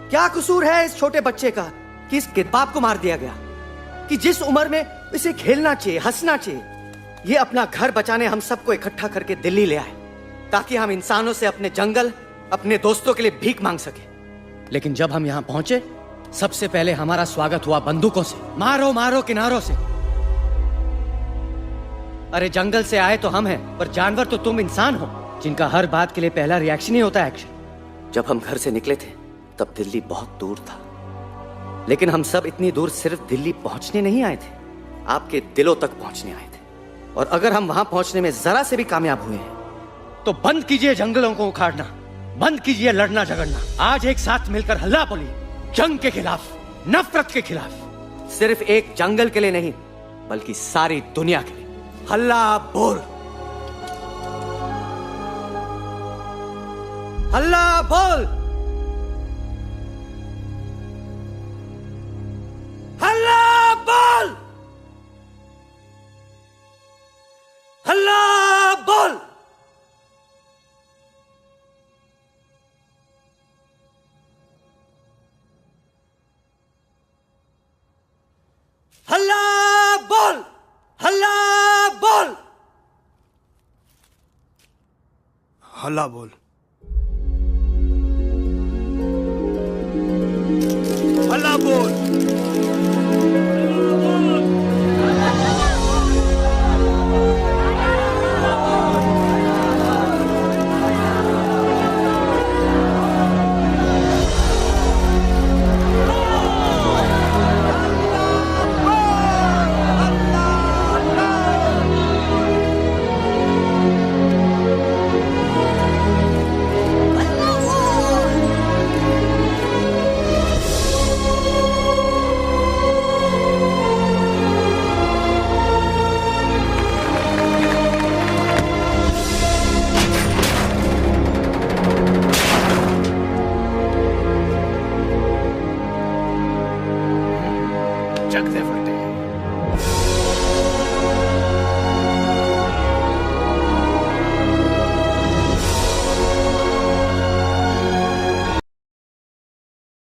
क्या कसूर है इस छोटे बच्चे का कि इसके बाप को मार दिया गया, कि जिस उम्र में इसे खेलना चाहिए, हंसना चाहिए? ये अपना घर बचाने हम सबको इकट्ठा करके दिल्ली ले आए ताकि हम इंसानों से अपने जंगल, अपने दोस्तों के लिए भीख मांग सके। लेकिन जब हम यहाँ पहुंचे, सबसे पहले हमारा स्वागत हुआ बंदूकों से। मारो मारो किनारों से। अरे जंगल से आए तो हम हैं, पर जानवर तो तुम इंसान हो, जिनका हर बात के लिए पहला रिएक्शन ही होता है एक्शन। जब हम घर से निकले थे तब दिल्ली बहुत दूर था, लेकिन हम सब इतनी दूर सिर्फ दिल्ली पहुंचने नहीं आए थे, आपके दिलों तक पहुंचने आए थे। और अगर हम वहां पहुंचने में जरा से भी कामयाब हुए हैं तो बंद कीजिए जंगलों को उखाड़ना, बंद कीजिए लड़ना झगड़ना। आज एक साथ मिलकर हल्ला बोलिए, जंग के खिलाफ, नफरत के खिलाफ। सिर्फ एक जंगल के लिए नहीं, बल्कि सारी दुनिया के लिए। हल्ला बोल, हल्ला बोल, हल्ला बोल, हल्ला बोल। हल्ला बोल, हल्ला बोल, हल्ला बोल, हल्ला बोल। जगदेव